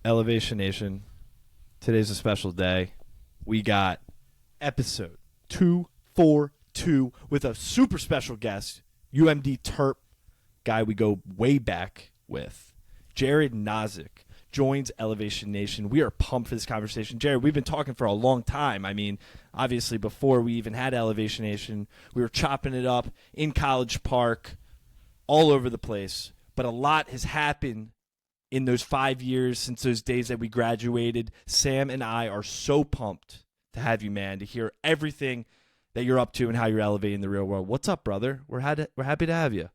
Elevation Nation, today's a special day. We got episode 242 with a super special guest, UMD Terp guy we go way back with. Jared Nozick joins Elevation Nation. We are pumped for this conversation. Jared, we've been talking for a long time. I mean, obviously before we even had Elevation Nation, we were chopping it up in College Park, all over the place. But a lot has happened in those 5 years since those days that we graduated. Sam and I are so pumped to have you, man, to hear everything that you're up to and how you're elevating the real world. What's up, brother? We're happy to have you.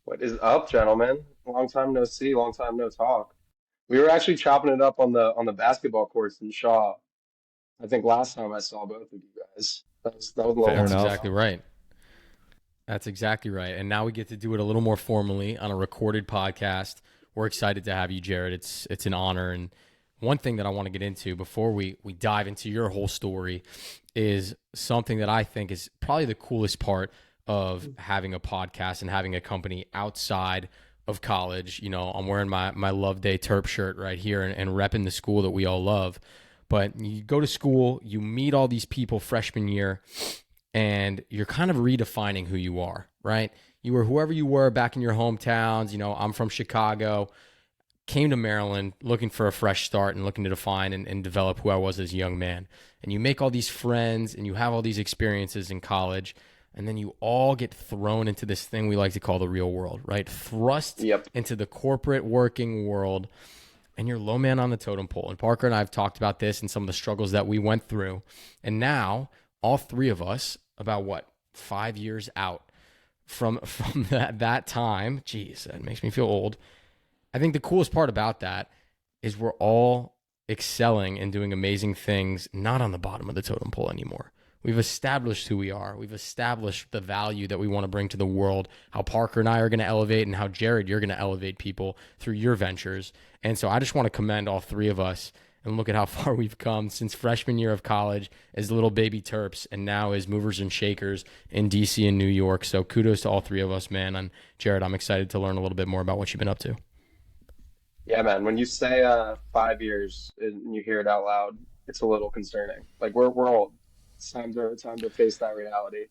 What is up, gentlemen? Long time no see, long time no talk. We were actually chopping it up on the basketball courts in Shaw. I think last time I saw both of you guys. That was a little Fair long enough. time. Exactly right. That's exactly right. And now we get to do it a little more formally on a recorded podcast. We're excited to have you, Jared. It's an honor. And one thing that I want to get into before we dive into your whole story is something that I think is probably the coolest part of having a podcast and having a company outside of college. You know, I'm wearing my Love Day Terp shirt right here and repping the school that we all love. But you go to school, you meet all these people freshman year, and you're kind of redefining who you are, right? You were whoever you were back in your hometowns. You know, I'm from Chicago, came to Maryland looking for a fresh start and looking to define and develop who I was as a young man. And you make all these friends and you have all these experiences in college, and then you all get thrown into this thing we like to call the real world, right? Thrust into the corporate working world, and you're low man on the totem pole. And Parker and I have talked about this and some of the struggles that we went through. And now all three of us, about 5 years out from that time, geez, that makes me feel old. I think the coolest part about that is we're all excelling and doing amazing things, not on the bottom of the totem pole anymore. We've established who we are. We've established the value that we want to bring to the world, how Parker and I are going to elevate, and how, Jared, you're going to elevate people through your ventures. And so I just want to commend all three of us and look at how far we've come since freshman year of college as little baby Terps and now as movers and shakers in DC and New York. So kudos to all three of us, man. And Jared, I'm excited to learn a little bit more about what you've been up to. Yeah, man. When you say 5 years and you hear it out loud, it's a little concerning. Like we're old. It's time to face that reality.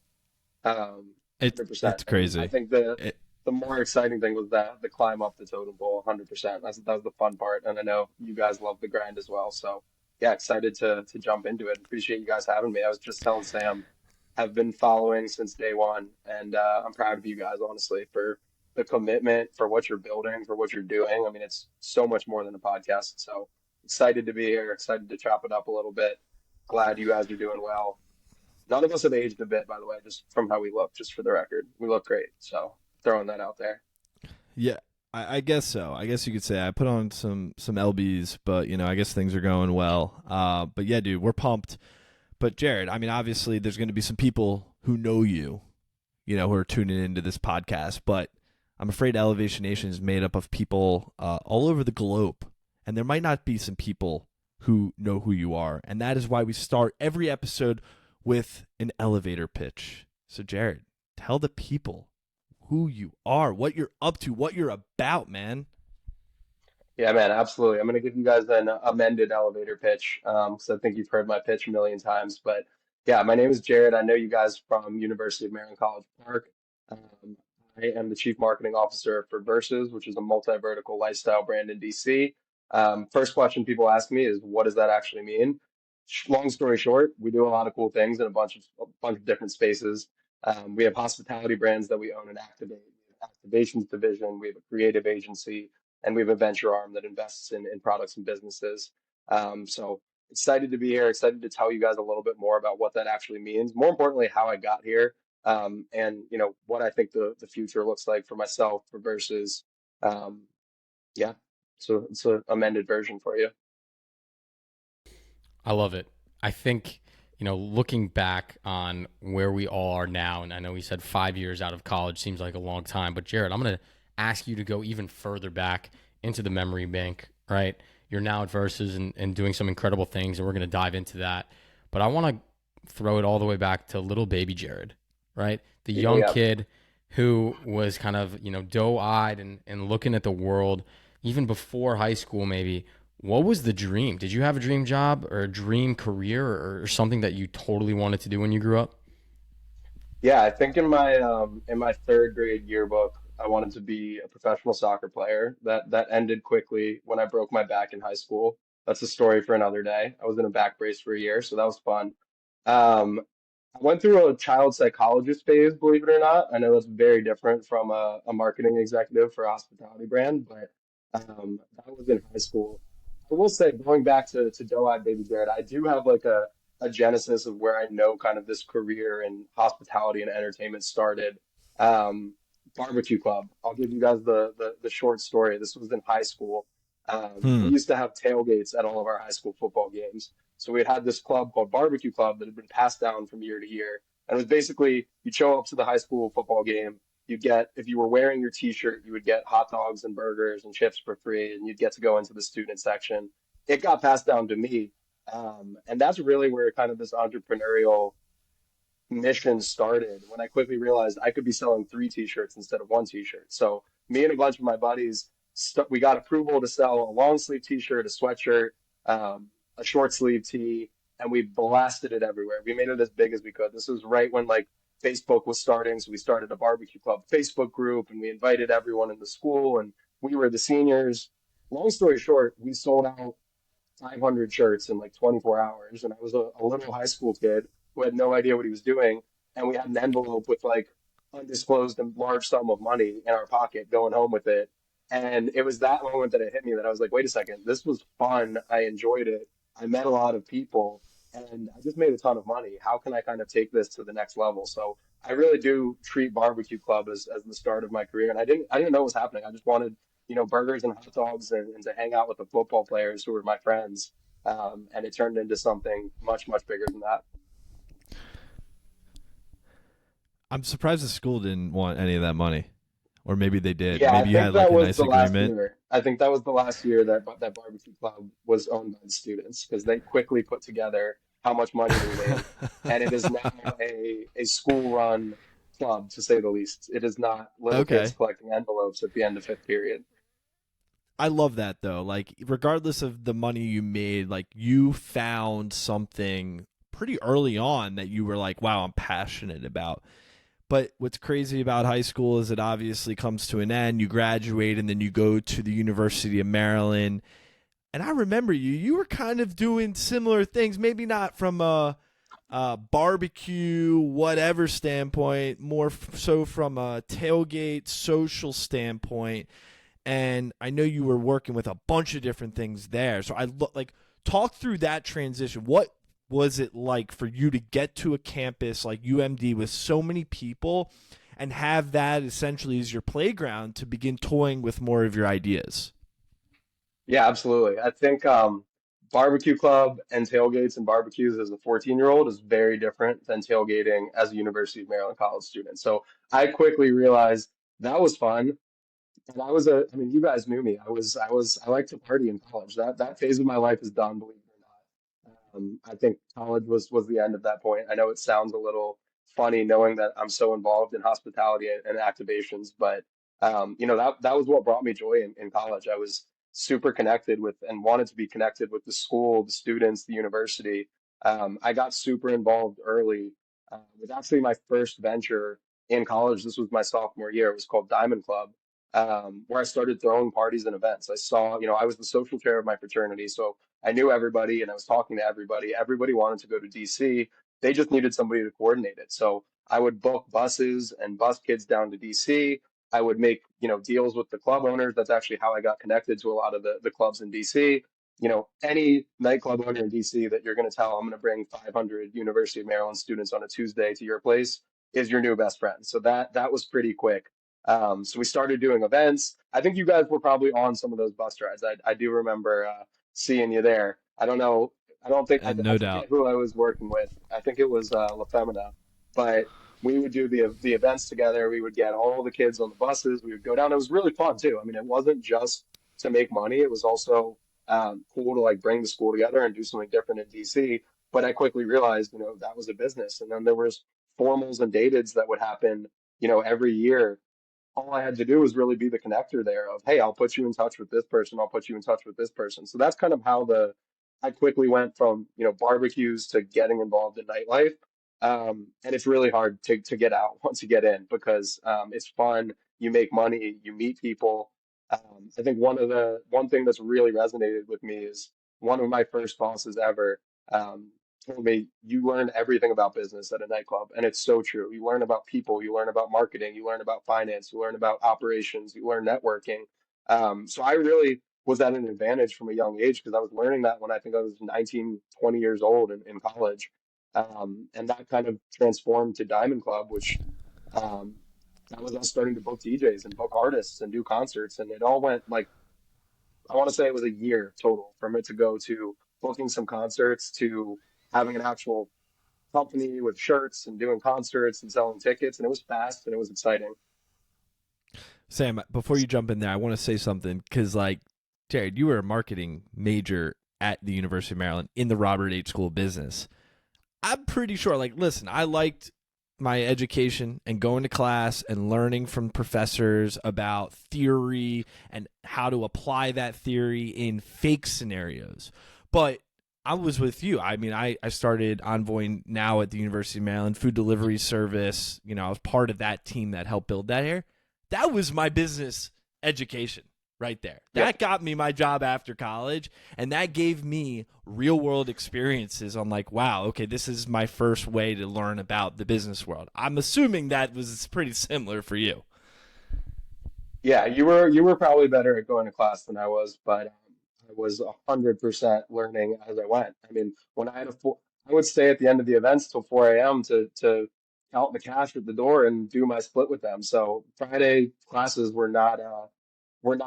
100%. It's crazy. I think the more exciting thing was the climb up the totem pole. 100%. That was the fun part, and I know you guys love the grind as well. So yeah, excited to jump into it. Appreciate you guys having me. I was just telling Sam, have been following since day one, and I'm proud of you guys, honestly, for the commitment, for what you're building, for what you're doing. I mean, it's so much more than a podcast. So excited to be here. Excited to chop it up a little bit. Glad you guys are doing well. None of us have aged a bit, by the way, just from how we look, just for the record. We look great. So throwing that out there. Yeah, I guess so. I guess you could say I put on some LBs, but, you know, I guess things are going well. But, yeah, dude, we're pumped. But, Jared, I mean, obviously there's going to be some people who know you, you know, who are tuning into this podcast. But I'm afraid Elevation Nation is made up of people all over the globe. And there might not be some people who know who you are. And that is why we start every episode with an elevator pitch. So, Jared, tell the people who you are, what you're up to, what you're about, man. Yeah, man, absolutely. I'm going to give you guys an amended elevator pitch because I think you've heard my pitch a million times. But yeah, my name is Jared. I know you guys from University of Maryland College Park. I am the Chief Marketing Officer for Versus, which is a multi-vertical lifestyle brand in DC. First question people ask me is, what does that actually mean? Long story short, we do a lot of cool things in a bunch of different spaces. We have hospitality brands that we own and activate. We have activations division. We have a creative agency, and we have a venture arm that invests in products and businesses. So excited to be here. Excited to tell you guys a little bit more about what that actually means. More importantly, how I got here, and you know what I think the future looks like for myself, for Versus. Yeah, so it's an amended version for you. I love it. I think, you know, looking back on where we all are now, and I know we said 5 years out of college seems like a long time, but Jared, I'm going to ask you to go even further back into the memory bank, right? You're now at Versus and doing some incredible things, and we're going to dive into that. But I want to throw it all the way back to little baby Jared, right? The young kid who was kind of, you know, doe-eyed and looking at the world even before high school maybe. What was the dream? Did you have a dream job or a dream career or something that you totally wanted to do when you grew up? Yeah, I think in my third grade yearbook, I wanted to be a professional soccer player. That ended quickly when I broke my back in high school. That's a story for another day. I was in a back brace for a year, so that was fun. Um, I went through a child psychologist phase, believe it or not. I know that's very different from a marketing executive for a hospitality brand, but that was in high school. I will say, going back to Doe-Eyed Baby Jared, I do have like a genesis of where I know kind of this career in hospitality and entertainment started. Um, Barbecue Club. I'll give you guys the short story. This was in high school. We Hmm. used to have tailgates at all of our high school football games. So we had this club called Barbecue Club that had been passed down from year to year. And it was basically you'd show up to the high school football game. You'd get, if you were wearing your t-shirt, you would get hot dogs and burgers and chips for free, and you'd get to go into the student section. It got passed down to me. And that's really where kind of this entrepreneurial mission started when I quickly realized I could be selling three t-shirts instead of one t-shirt. So me and a bunch of my buddies, we got approval to sell a long sleeve t-shirt, a sweatshirt, um, a short sleeve tee, and we blasted it everywhere. We made it as big as we could. This was right when like Facebook was starting, so we started a barbecue club Facebook group, and we invited everyone in the school, and we were the seniors. Long story short, we sold out 500 shirts in like 24 hours. And I was a little high school kid who had no idea what he was doing. And we had an envelope with like undisclosed and large sum of money in our pocket going home with it. And it was that moment that it hit me that I was like, wait a second, this was fun. I enjoyed it. I met a lot of people and I just made a ton of money. How can I kind of take this to the next level? So I really do treat Barbecue Club as the start of my career. And I didn't know what was happening. I just wanted burgers and hot dogs and to hang out with the football players who were my friends. And it turned into something much, much bigger than that. I'm surprised the school didn't want any of that money, or maybe they did. Yeah, I Maybe you think had like that a was nice the last agreement. year. I think that was the last year that barbecue club was owned by the students because they quickly put together how much money we made, and it is now a school run club to say the least. It is not little kids Okay. collecting envelopes at the end of fifth period. I love that though. Like regardless of the money you made, like you found something pretty early on that you were like, "Wow, I'm passionate about." But what's crazy about high school is it obviously comes to an end. You graduate and then you go to the University of Maryland. And I remember you were kind of doing similar things, maybe not from a barbecue, whatever standpoint, more so from a tailgate social standpoint. And I know you were working with a bunch of different things there. So like talk through that transition. What was it like for you to get to a campus like UMD with so many people and have that essentially as your playground to begin toying with more of your ideas? Yeah, absolutely. I think barbecue club and tailgates and barbecues as a 14-year-old is very different than tailgating as a University of Maryland college student. So I quickly realized that was fun. And I mean, you guys knew me. I liked to party in college. That phase of my life is done, believe it or not. I think college was the end of that point. I know it sounds a little funny knowing that I'm so involved in hospitality and activations, but that was what brought me joy in college. I was super connected with and wanted to be connected with the school, the students, the university. I got super involved early. It was actually my first venture in college. This was my sophomore year. It was called Diamond Club, where I started throwing parties and events. I saw, I was the social chair of my fraternity, so I knew everybody and I was talking to everybody. Everybody wanted to go to DC. They just needed somebody to coordinate it. So I would book buses and bus kids down to DC. I would make, deals with the club owners. That's actually how I got connected to a lot of the clubs in DC. Any nightclub owner in DC that you're going to tell, I'm going to bring 500 University of Maryland students on a Tuesday to your place is your new best friend. So that was pretty quick. So we started doing events. I think you guys were probably on some of those bus rides. I do remember seeing you there. I don't know. I don't think And I no forget doubt. who I was working with. I think it was La Femina, but we would do the events together. We would get all the kids on the buses. We would go down. It was really fun too. I mean, it wasn't just to make money. It was also cool to like bring the school together and do something different in DC. But I quickly realized, that was a business. And then there was formals and dateds that would happen, every year all I had to do was really be the connector there of, hey, I'll put you in touch with this person. I'll put you in touch with this person. So that's kind of how I quickly went from, barbecues to getting involved in nightlife. And it's really hard to get out once you get in because it's fun. You make money, you meet people. I think one thing that's really resonated with me is one of my first bosses ever. Um, Told me you learn everything about business at a nightclub, and it's so true. You learn about people, you learn about marketing, you learn about finance, you learn about operations, you learn networking. So I really was at an advantage from a young age because I was learning that when I think I was 19, 20 years old in college. And that kind of transformed to Diamond Club, which um, that was us starting to book DJs and book artists and do concerts. And it all went like, I want to say it was a year total from it to go to booking some concerts to having an actual company with shirts and doing concerts and selling tickets. And it was fast and it was exciting. Sam, before you jump in there, I want to say something because, like, Jared, you were a marketing major at the University of Maryland in the Robert H. School of Business. I'm pretty sure, like, listen, I liked my education and going to class and learning from professors about theory and how to apply that theory in fake scenarios. But I was with you. I mean, I started envoying now at the University of Maryland food delivery service. I was part of that team that helped build that here. That was my business education right there. That got me my job after college, and that gave me real-world experiences on like, wow, okay, this is my first way to learn about the business world. I'm assuming that was pretty similar for you. Yeah, you were probably better at going to class than I was, but I was 100% learning as I went. I mean, when I would stay at the end of the events till 4 a.m. to count the cash at the door and do my split with them. So Friday classes were not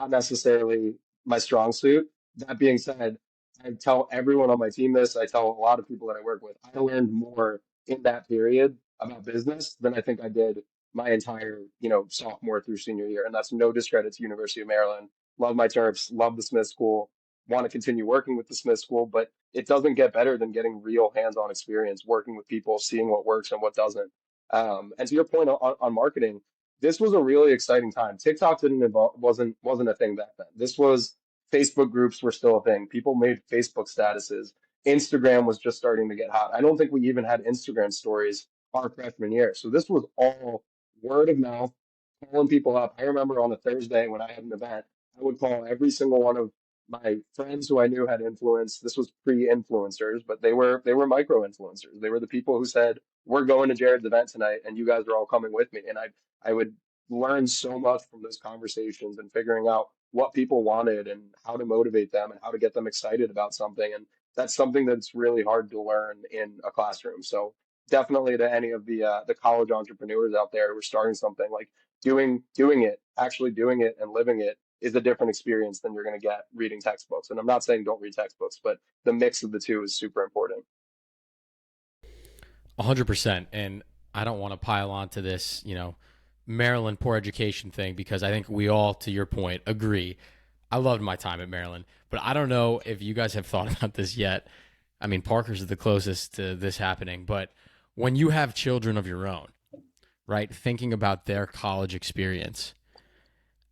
necessarily my strong suit. That being said, I tell everyone on my team this. I tell a lot of people that I work with. I learned more in that period about business than I think I did my entire, sophomore through senior year. And that's no discredit to University of Maryland. Love my Terps, love the Smith School, want to continue working with the Smith School, but it doesn't get better than getting real hands-on experience, working with people, seeing what works and what doesn't. And to your point on marketing, this was a really exciting time. TikTok didn't involve, wasn't a thing back then. This was Facebook groups were still a thing. People made Facebook statuses. Instagram was just starting to get hot. I don't think we even had Instagram stories our freshman year. So this was all word of mouth, calling people up. I remember on a Thursday when I had an event, I would call every single one of my friends who I knew had influence. This was pre-influencers, but they were micro influencers. They were the people who said, "We're going to Jared's event tonight, and you guys are all coming with me." And I would learn so much from those conversations and figuring out what people wanted and how to motivate them and how to get them excited about something. And that's something that's really hard to learn in a classroom. So definitely to any of the college entrepreneurs out there who are starting something, like doing it, actually doing it and living it is a different experience than you're going to get reading textbooks. And I'm not saying don't read textbooks, but the mix of the two is super important. 100%. And I don't want to pile on to this, Maryland poor education thing, because I think we all, to your point, agree. I loved my time at Maryland, but I don't know if you guys have thought about this yet. I mean, Parker's the closest to this happening, but when you have children of your own, right, thinking about their college experience,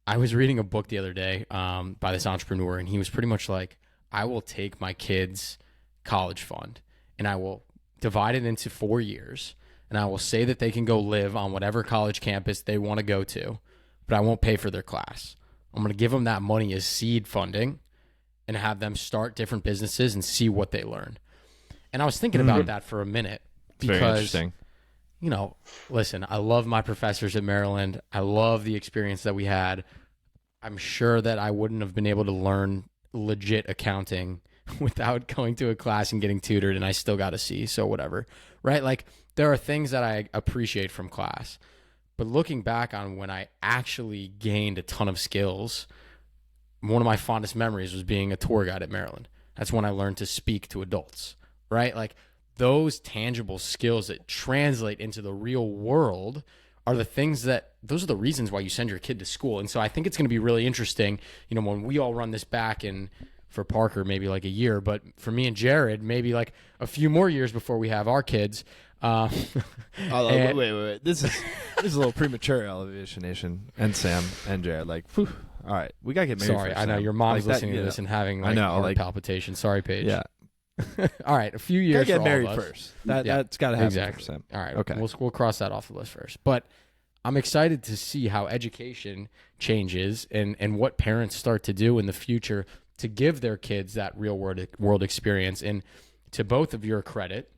I was reading a book the other day by this entrepreneur, and he was pretty much like, I will take my kids' college fund and I will divide it into 4 years, and I will say that they can go live on whatever college campus they want to go to, but I won't pay for their class. I'm going to give them that money as seed funding and have them start different businesses and see what they learn. And I was thinking about that for a minute because, very interesting. Listen, I love my professors at Maryland. I love the experience that we had. I'm sure that I wouldn't have been able to learn legit accounting without going to a class and getting tutored, and I still got a C, so whatever, right? Like, there are things that I appreciate from class. But looking back on when I actually gained a ton of skills, one of my fondest memories was being a tour guide at Maryland. That's when I learned to speak to adults, right? Like, those tangible skills that translate into the real world are the things those are the reasons why you send your kid to school. And so I think it's going to be really interesting, when we all run this back in For Parker, maybe like a year, but for me and Jared, maybe like a few more years before we have our kids. Wait. This is a little premature, Elevation Nation and Sam and Jared. Like, whew. All right, we gotta get married. Sorry, first, I know Sam. your mom's like listening to this and having like I know, heart palpitations. Sorry, Paige. Yeah, All right, a few years. gotta get for married all of us. first. That's gotta happen Exactly. for Sam. All right, Okay. We'll cross that off the list first, but I'm excited to see how education changes and what parents start to do in the future to give their kids that real world experience. And to both of your credit,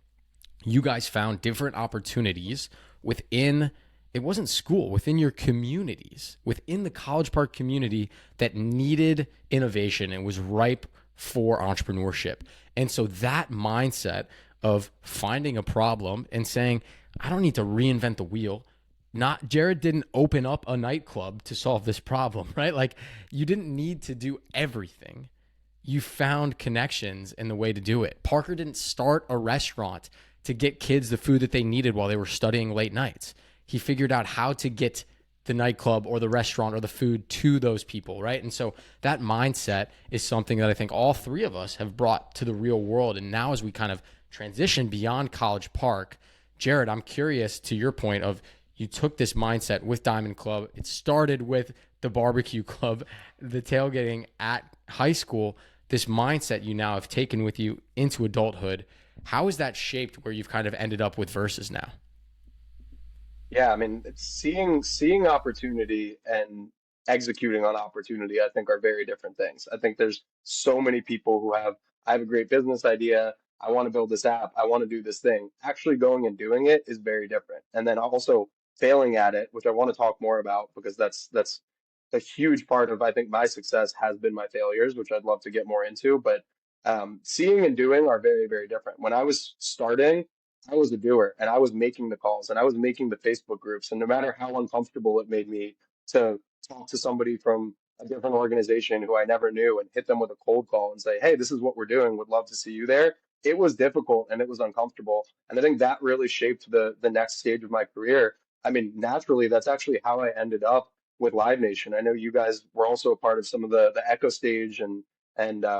you guys found different opportunities within, it wasn't school, within your communities, within the College Park community that needed innovation and was ripe for entrepreneurship. And so that mindset of finding a problem and saying, I don't need to reinvent the wheel. Jared didn't open up a nightclub to solve this problem, right? Like, you didn't need to do everything. You found connections in the way to do it. Parker didn't start a restaurant to get kids the food that they needed while they were studying late nights. He figured out how to get the nightclub or the restaurant or the food to those people, right? And so that mindset is something that I think all three of us have brought to the real world. And now as we kind of transition beyond College Park, Jared, I'm curious to your point of, you took this mindset with Diamond Club. It started with the barbecue club, the tailgating at high school. This mindset you now have taken with you into adulthood. How is that shaped where you've kind of ended up with Versus now? Yeah, I mean, it's seeing opportunity and executing on opportunity, I think, are very different things. I think there's so many people who I have a great business idea. I want to build this app. I want to do this thing. Actually going and doing it is very different. And then also failing at it, which I want to talk more about because that's a huge part of, I think, my success has been my failures, which I'd love to get more into. But seeing and doing are very, very different. When I was starting, I was a doer and I was making the calls and I was making the Facebook groups. And no matter how uncomfortable it made me to talk to somebody from a different organization who I never knew and hit them with a cold call and say, hey, this is what we're doing. Would love to see you there. It was difficult and it was uncomfortable. And I think that really shaped the next stage of my career. I mean, naturally, that's actually how I ended up with Live Nation. I know you guys were also a part of some of the Echo Stage and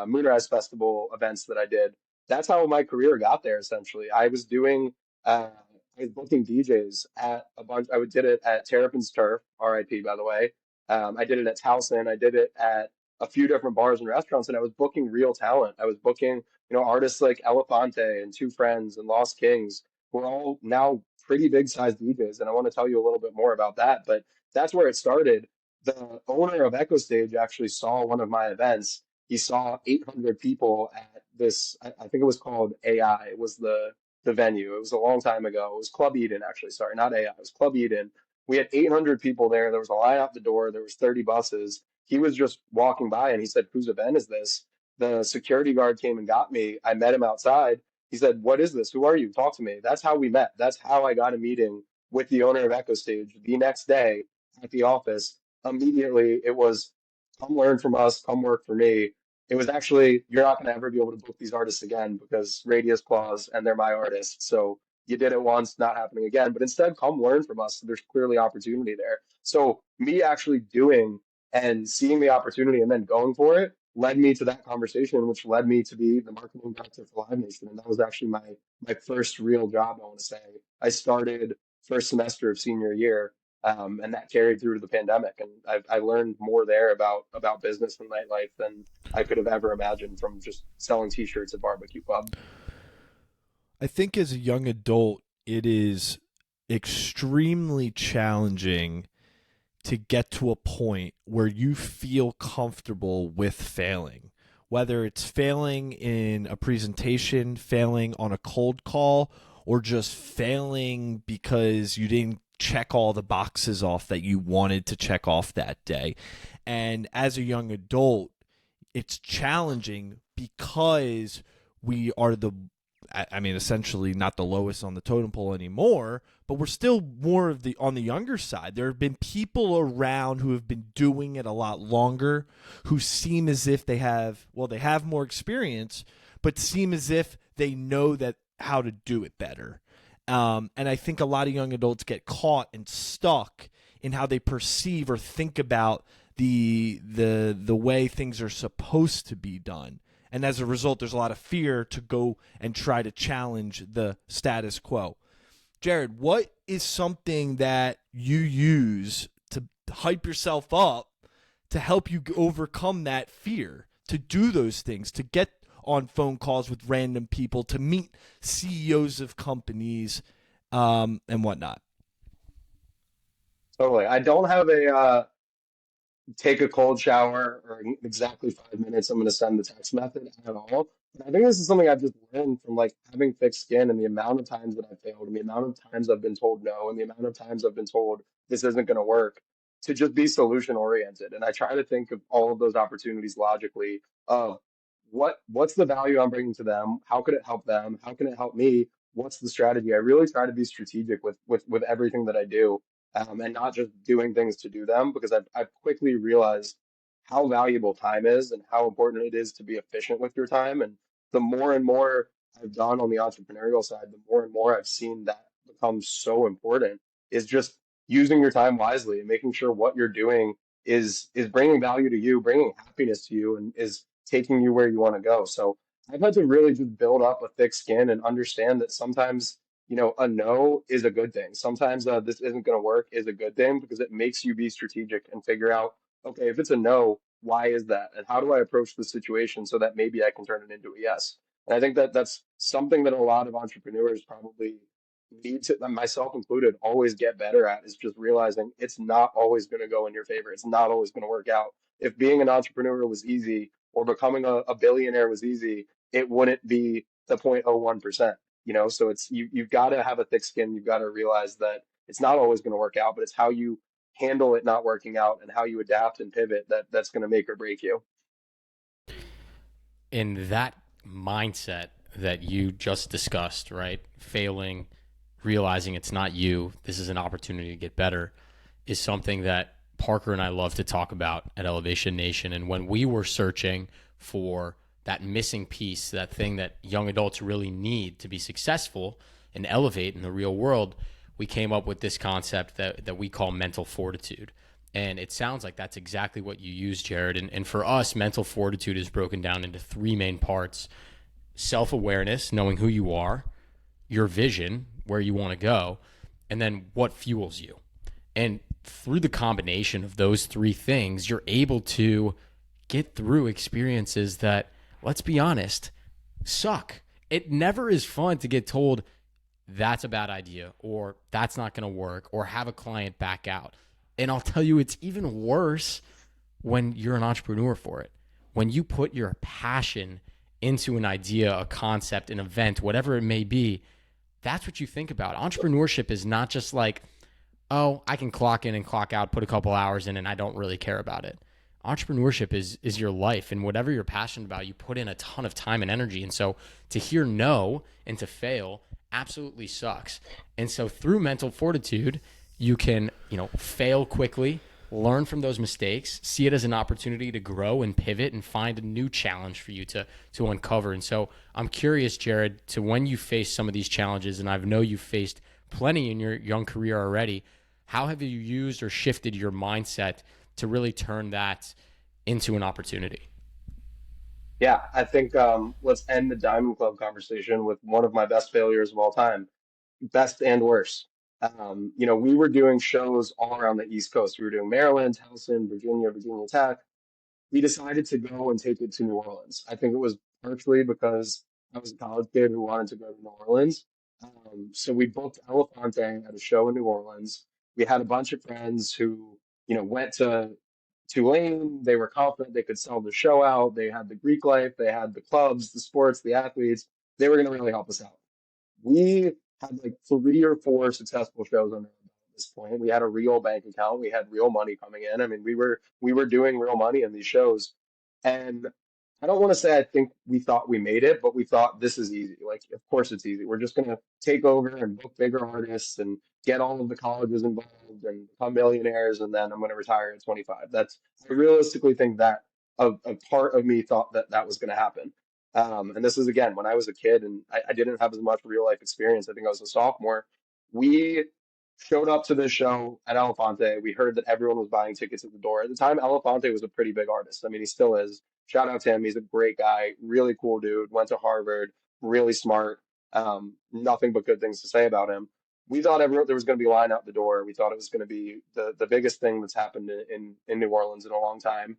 Moonrise Festival events that I did. That's how my career got there. Essentially, I was booking DJs at a bunch. Did it at Terrapin's Turf, RIP, by the way. I did it at Towson. I did it at a few different bars and restaurants, and I was booking real talent. I was booking, artists like Elefante and Two Friends and Lost Kings, who are all now pretty big sized DJs. And I want to tell you a little bit more about that. But that's where it started. The owner of Echo Stage actually saw one of my events. He saw 800 people at this, I think it was called AI, it was the venue. It was a long time ago. It was Club Eden, actually. Sorry, not AI. It was Club Eden. We had 800 people there. There was a line out the door. There was 30 buses. He was just walking by and he said, whose event is this? The security guard came and got me. I met him outside. He said, what is this? Who are you? Talk to me. That's how we met. That's how I got a meeting with the owner of Echo Stage the next day at the office. Immediately, it was, come learn from us, come work for me. It was actually, you're not going to ever be able to book these artists again because radius clause and they're my artists. So you did it once, not happening again. But instead, come learn from us. There's clearly opportunity there. So me actually doing and seeing the opportunity and then going for it led me to that conversation, which led me to be the marketing director for Live Nation. And that was actually my first real job, I want to say. I started first semester of senior year. And that carried through to the pandemic. And I learned more there about business and nightlife than I could have ever imagined from just selling T-shirts at Barbecue Club. I think as a young adult, it is extremely challenging to get to a point where you feel comfortable with failing. Whether it's failing in a presentation, failing on a cold call, or just failing because you didn't check all the boxes off that you wanted to check off that day. And as a young adult, it's challenging because we are essentially not the lowest on the totem pole anymore, but we're still more of on the younger side. There have been people around who have been doing it a lot longer, who seem as if they have more experience, but seem as if they know how to do it better. And I think a lot of young adults get caught and stuck in how they perceive or think about the way things are supposed to be done. And as a result, there's a lot of fear to go and try to challenge the status quo. Jared, what is something that you use to hype yourself up to help you overcome that fear, to do those things, to get on phone calls with random people, to meet CEOs of companies, and whatnot? Totally. I don't have a take a cold shower or in exactly 5 minutes, I'm going to send the text method at all. And I think this is something I've just learned from like having thick skin and the amount of times that I failed and the amount of times I've been told no and the amount of times I've been told this isn't going to work, to just be solution oriented. And I try to think of all of those opportunities logically of what's the value I'm bringing to them? How could it help them? How can it help me? What's the strategy? I really try to be strategic with everything that I do, and not just doing things to do them, because I've quickly realized how valuable time is and how important it is to be efficient with your time. And the more and more I've done on the entrepreneurial side, the more and more I've seen that become so important, is just using your time wisely and making sure what you're doing is bringing value to you, bringing happiness to you, and is taking you where you want to go. So I've had to really just build up a thick skin and understand that sometimes, a no is a good thing. Sometimes this isn't going to work is a good thing, because it makes you be strategic and figure out, okay, if it's a no, why is that? And how do I approach the situation so that maybe I can turn it into a yes? And I think that that's something that a lot of entrepreneurs probably need to, myself included, always get better at, is just realizing it's not always going to go in your favor. It's not always going to work out. If being an entrepreneur was easy or becoming a billionaire was easy, it wouldn't be the 0.01%. So it's you've got to have a thick skin. You've got to realize that it's not always going to work out, but it's how you handle it not working out and how you adapt and pivot that's going to make or break you. In that mindset that you just discussed, right? Failing, realizing it's not you, this is an opportunity to get better, is something that Parker and I love to talk about at Elevation Nation. And when we were searching for that missing piece, that thing that young adults really need to be successful and elevate in the real world, we came up with this concept that we call mental fortitude. And it sounds like that's exactly what you use, Jared. And for us, mental fortitude is broken down into three main parts: self-awareness, knowing who you are, your vision, where you want to go, and then what fuels you. And through the combination of those three things, you're able to get through experiences that, let's be honest, suck. It never is fun to get told that's a bad idea or that's not going to work or have a client back out. And I'll tell you, it's even worse when you're an entrepreneur for it. When you put your passion into an idea, a concept, an event, whatever it may be, that's what you think about. Entrepreneurship is not just like, oh, I can clock in and clock out, put a couple hours in, and I don't really care about it. Entrepreneurship is your life, and whatever you're passionate about, you put in a ton of time and energy. And so to hear no and to fail absolutely sucks. And so through mental fortitude, you can, fail quickly, learn from those mistakes, see it as an opportunity to grow and pivot and find a new challenge for you to uncover. And so I'm curious, Jared, to when you face some of these challenges, and I know you've faced plenty in your young career already, how have you used or shifted your mindset to really turn that into an opportunity? Yeah, I think let's end the Diamond Club conversation with one of my best failures of all time, best and worst. We were doing shows all around the East Coast. We were doing Maryland, Towson, Virginia, Virginia Tech. We decided to go and take it to New Orleans. I think it was partially because I was a college kid who wanted to go to New Orleans. So we booked Elefante at a show in New Orleans. We had a bunch of friends who, went to Tulane. They were confident they could sell the show out. They had the Greek life. They had the clubs, the sports, the athletes. They were going to really help us out. We had like 3 or 4 successful shows under our belt at this point. We had a real bank account. We had real money coming in. I mean, we were doing real money in these shows. And I don't want to say I think we thought we made it, but we thought this is easy. Like, of course it's easy. We're just going to take over and book bigger artists and get all of the colleges involved and become millionaires, and then I'm going to retire at 25. I realistically think that a part of me thought that that was going to happen. And this is again when I was a kid and I didn't have as much real life experience. I think I was a sophomore. We Showed up to this show at Elefante. We heard that everyone was buying tickets at the door. At the time, Elefante was a pretty big artist. I mean, he still is. Shout out to him. He's a great guy, really cool dude. Went to Harvard, really smart. Nothing but good things to say about him. We thought there was going to be a line out the door. We thought it was going to be the biggest thing that's happened in New Orleans in a long time.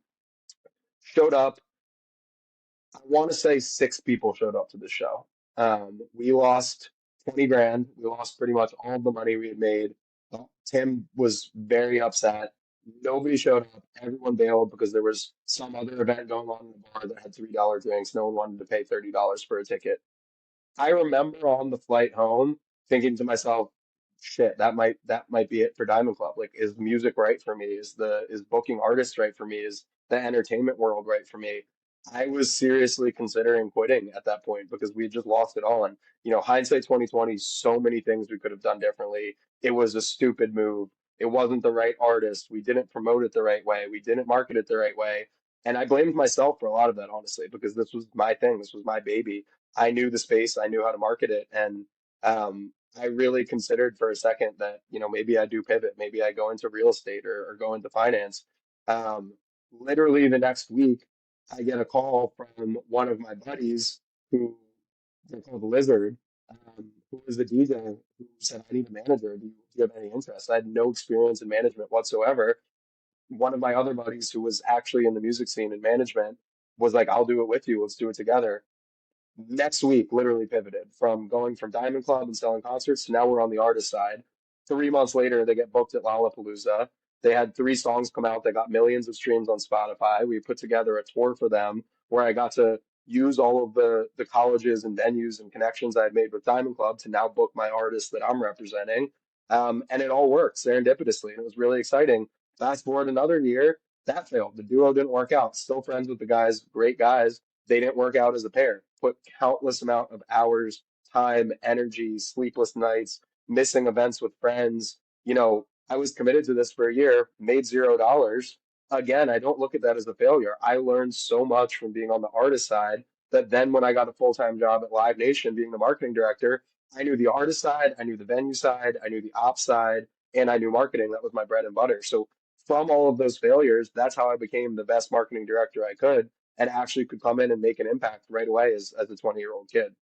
Showed up. I want to say six people showed up to the show. We lost 20 grand. We lost pretty much all of the money we had made. Tim was very upset. Nobody showed up. Everyone bailed because there was some other event going on in the bar that had $3 drinks. No one wanted to pay $30 for a ticket. I remember on the flight home thinking to myself, shit, that might be it for Diamond Club. Like, is music right for me? Is booking artists right for me? Is the entertainment world right for me? I was seriously considering quitting at that point because we had just lost it all. And, hindsight 2020, so many things we could have done differently. It was a stupid move. It wasn't the right artist. We didn't promote it the right way. We didn't market it the right way. And I blamed myself for a lot of that, honestly, because this was my thing. This was my baby. I knew the space. I knew how to market it. And I really considered for a second that, maybe I do pivot. Maybe I go into real estate or go into finance. Um, Literally the next week, I get a call from one of my buddies who they're called Lizard, who was the DJ who said, I need a manager. Do you have any interest? I had no experience in management whatsoever. One of my other buddies who was actually in the music scene and management was like, I'll do it with you. Let's do it together. Next week, literally pivoted from going from Diamond Club and selling concerts to now we're on the artist side. 3 months later, they get booked at Lollapalooza. They had 3 songs come out. They got millions of streams on Spotify. We put together a tour for them where I got to use all of the colleges and venues and connections I had made with Diamond Club to now book my artists that I'm representing. And it all worked serendipitously. And it was really exciting. Fast forward another year, that failed. The duo didn't work out. Still friends with the guys, great guys. They didn't work out as a pair. Put countless amount of hours, time, energy, sleepless nights, missing events with friends. I was committed to this for a year, made $0. Again, I don't look at that as a failure. I learned so much from being on the artist side that then when I got a full-time job at Live Nation being the marketing director, I knew the artist side, I knew the venue side, I knew the ops side, and I knew marketing. That was my bread and butter. So from all of those failures, that's how I became the best marketing director I could and actually could come in and make an impact right away as a 20-year-old kid.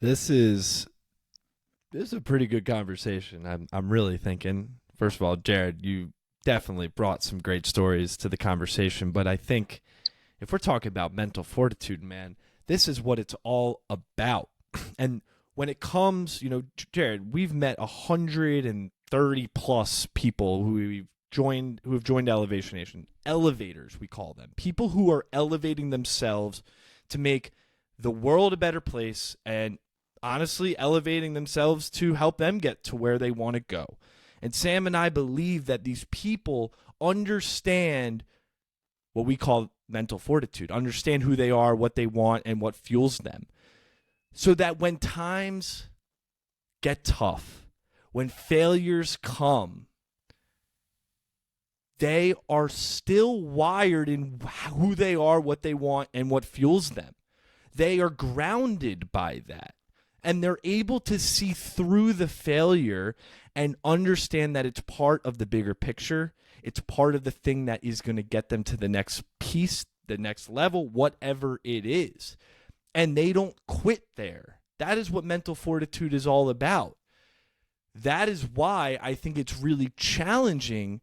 This is a pretty good conversation. I'm really thinking, first of all, Jared, you definitely brought some great stories to the conversation, but I think if we're talking about mental fortitude, man, this is what it's all about. And when it comes, Jared, we've met 130 plus people who have joined Elevation Nation. Elevators, we call them. People who are elevating themselves to make the world a better place and honestly elevating themselves to help them get to where they want to go. And Sam and I believe that these people understand what we call mental fortitude, understand who they are, what they want, and what fuels them. So that when times get tough, when failures come, they are still wired in who they are, what they want, and what fuels them. They are grounded by that. And they're able to see through the failure and understand that it's part of the bigger picture. It's part of the thing that is going to get them to the next piece, the next level, whatever it is. And they don't quit there. That is what mental fortitude is all about. That is why I think it's really challenging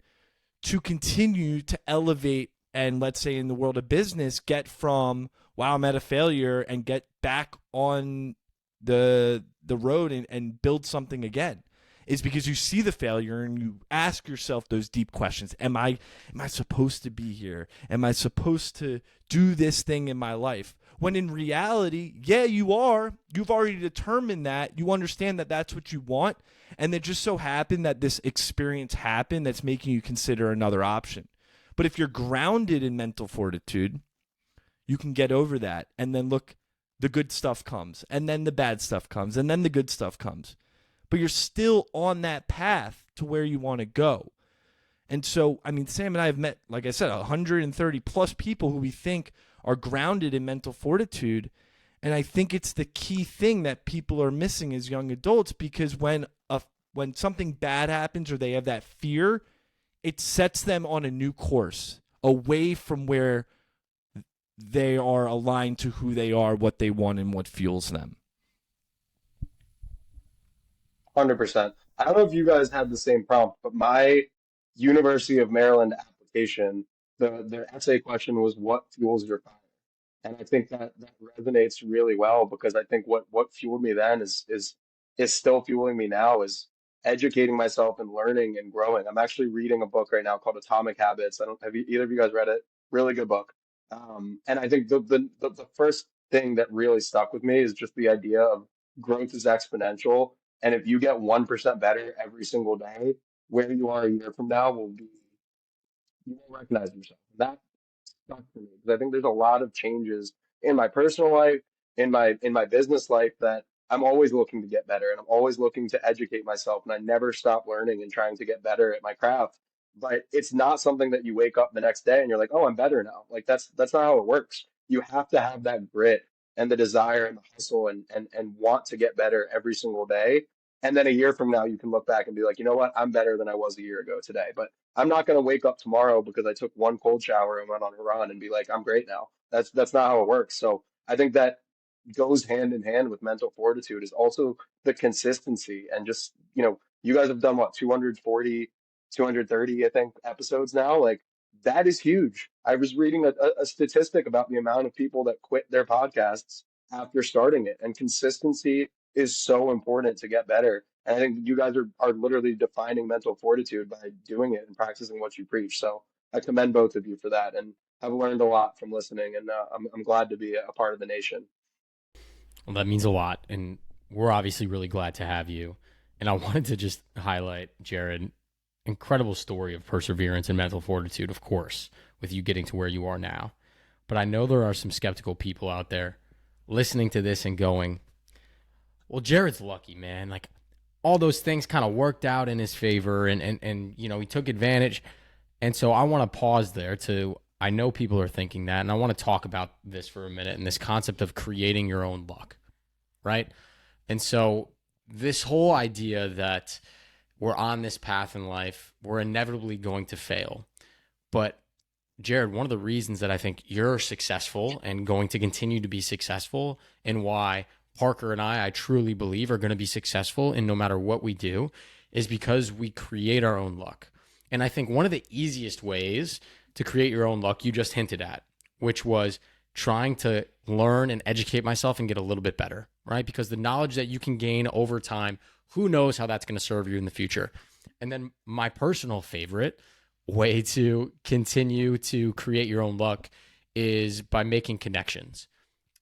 to continue to elevate and, let's say in the world of business, get from, wow, I'm at a failure and get back on the road and build something again, is because you see the failure and you ask yourself those deep questions. Am I supposed to be here? Am I supposed to do this thing in my life? When in reality, yeah, you are. You've already determined that. You understand that that's what you want. And it just so happened that this experience happened that's making you consider another option. But if you're grounded in mental fortitude, you can get over that. And then look, the good stuff comes, and then the bad stuff comes, and then the good stuff comes. But you're still on that path to where you want to go. And so, Sam and I have met, like I said, 130 plus people who we think are grounded in mental fortitude. And I think it's the key thing that people are missing as young adults, because when a when something bad happens or they have that fear, it sets them on a new course away from where they are aligned to who they are, what they want, and what fuels them. 100%. I don't know if you guys had the same prompt, but my University of Maryland application, the essay question was, what fuels your fire? And I think that resonates really well, because I think what fueled me then is still fueling me now, is educating myself and learning and growing. I'm actually reading a book right now called Atomic Habits. I don't have you, either of you guys read it? Really good book. And I think the first thing that really stuck with me is just the idea of growth is exponential. And if you get 1% better every single day, where you are a year from now will be, you will recognize yourself. That stuck for me, because I think there's a lot of changes in my personal life, in my business life, that I'm always looking to get better, and I'm always looking to educate myself, and I never stop learning and trying to get better at my craft. But it's not something that you wake up the next day and you're like, oh, I'm better now. Like that's not how it works. You have to have that grit and the desire and the hustle, and want to get better every single day. And then a year from now, you can look back and be like, you know what? I'm better than I was a year ago today. But I'm not going to wake up tomorrow because I took one cold shower and went on a run and be like, I'm great now. That's not how it works. So I think that goes hand in hand with mental fortitude, is also the consistency. And just, you guys have done what, 240, 230, I think, episodes now. Like, that is huge. I was reading a statistic about the amount of people that quit their podcasts after starting it, and consistency is so important to get better. And I think you guys are literally defining mental fortitude by doing it and practicing what you preach. So I commend both of you for that, and I've learned a lot from listening, and I'm glad to be a part of the nation. Well, that means a lot, and we're obviously really glad to have you. And I wanted to just highlight, Jared, incredible story of perseverance and mental fortitude, of course, with you getting to where you are now. But I know there are some skeptical people out there listening to this and going, well, Jared's lucky, man. Like, all those things kind of worked out in his favor, and he took advantage. And so I want to pause there I know people are thinking that, and I want to talk about this for a minute, and this concept of creating your own luck, right? And so this whole idea that we're on this path in life, we're inevitably going to fail. But Jared, one of the reasons that I think you're successful and going to continue to be successful, and why Parker and I truly believe are going to be successful in no matter what we do, is because we create our own luck. And I think one of the easiest ways to create your own luck, you just hinted at, which was trying to learn and educate myself and get a little bit better, right? Because the knowledge that you can gain over time, who knows how that's going to serve you in the future. And then my personal favorite way to continue to create your own luck is by making connections.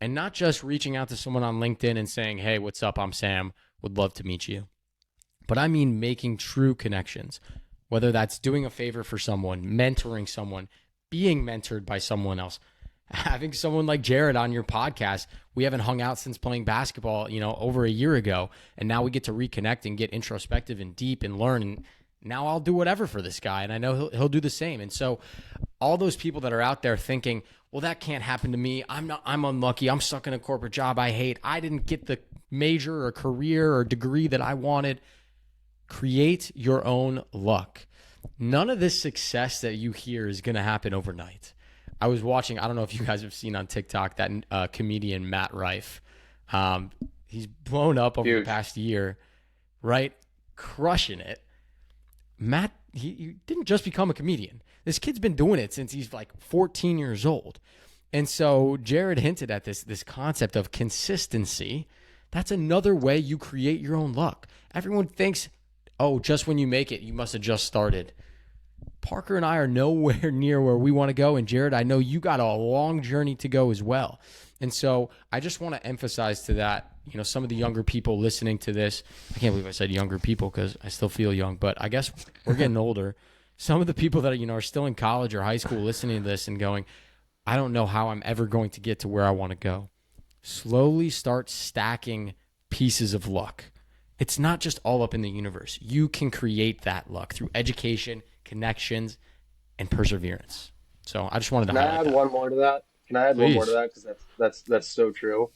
And not just reaching out to someone on LinkedIn and saying, hey, what's up? I'm Sam. Would love to meet you. But I mean making true connections, whether that's doing a favor for someone, mentoring someone, being mentored by someone else, having someone like Jared on your podcast. We haven't hung out since playing basketball, over a year ago. And now we get to reconnect and get introspective and deep and learn. And now I'll do whatever for this guy. And I know he'll do the same. And so all those people that are out there thinking, well, that can't happen to me. I'm unlucky. I'm stuck in a corporate job I hate. I didn't get the major or career or degree that I wanted. Create your own luck. None of this success that you hear is going to happen overnight. I was watching, I don't know if you guys have seen on TikTok, that comedian Matt Rife. He's blown up over the past year, right? Crushing it. Matt, he didn't just become a comedian. This kid's been doing it since he's like 14 years old. And so Jared hinted at this concept of consistency. That's another way you create your own luck. Everyone thinks, oh, just when you make it, you must have just started. Parker and I are nowhere near where we want to go. And Jared, I know you got a long journey to go as well. And so I just want to emphasize to that, some of the younger people listening to this, I can't believe I said younger people because I still feel young, but I guess we're getting older. Some of the people that are still in college or high school listening to this and going, I don't know how I'm ever going to get to where I want to go. Slowly start stacking pieces of luck. It's not just all up in the universe. You can create that luck through education, connections, and perseverance. So I just wanted to highlight that. Can I add one more to that? Can I add one more to that? Because that's so true.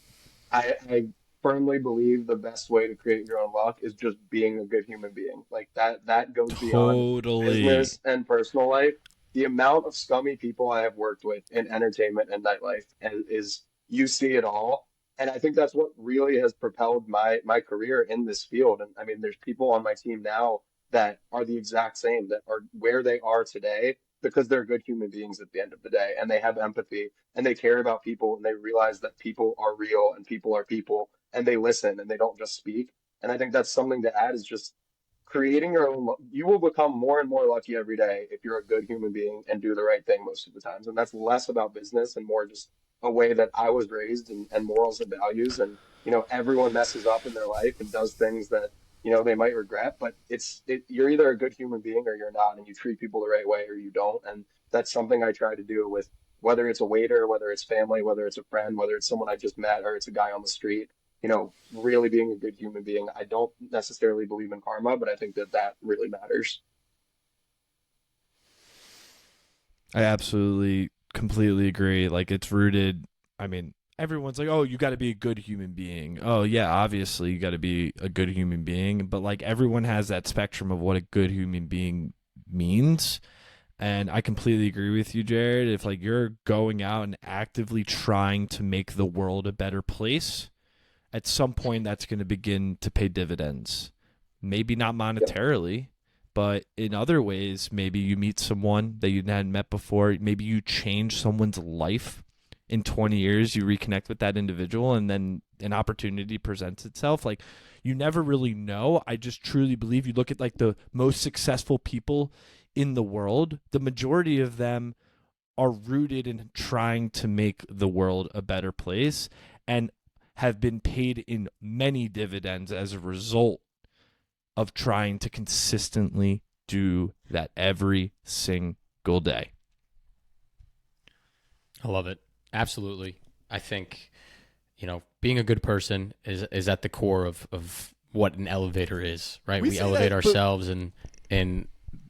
I firmly believe the best way to create your own luck is just being a good human being. Like that goes beyond Totally. business and personal life. The amount of scummy people I have worked with in entertainment and nightlife is you see it all. And I think that's what really has propelled my career in this field. And I mean, there's people on my team now that are the exact same, that are where they are today because they're good human beings at the end of the day, and they have empathy and they care about people, and they realize that people are real and people are people, and they listen and they don't just speak. And I think that's something to add, is just creating your own. You will become more and more lucky every day if you're a good human being and do the right thing most of the times. And that's less about business and more just a way that I was raised, and morals and values. And everyone messes up in their life and does things that they might regret, but you're either a good human being or you're not, and you treat people the right way or you don't. And that's something I try to do with, whether it's a waiter, whether it's family, whether it's a friend, whether it's someone I just met, or it's a guy on the street. Really being a good human being. I don't necessarily believe in karma, but I think that really matters. I absolutely, completely agree. Like, it's rooted. I mean, everyone's like, oh, you got to be a good human being. Oh, yeah, obviously you got to be a good human being. But, like, everyone has that spectrum of what a good human being means. And I completely agree with you, Jared. If, like, you're going out and actively trying to make the world a better place, at some point that's going to begin to pay dividends. Maybe not monetarily, but in other ways. Maybe you meet someone that you hadn't met before. Maybe you change someone's life. In 20 years, you reconnect with that individual, and then an opportunity presents itself. Like, you never really know. I just truly believe, you look at, like, the most successful people in the world, the majority of them are rooted in trying to make the world a better place, and have been paid in many dividends as a result of trying to consistently do that every single day. I love it. Absolutely. I think, being a good person is at the core of what an elevator is, right? We elevate ourselves and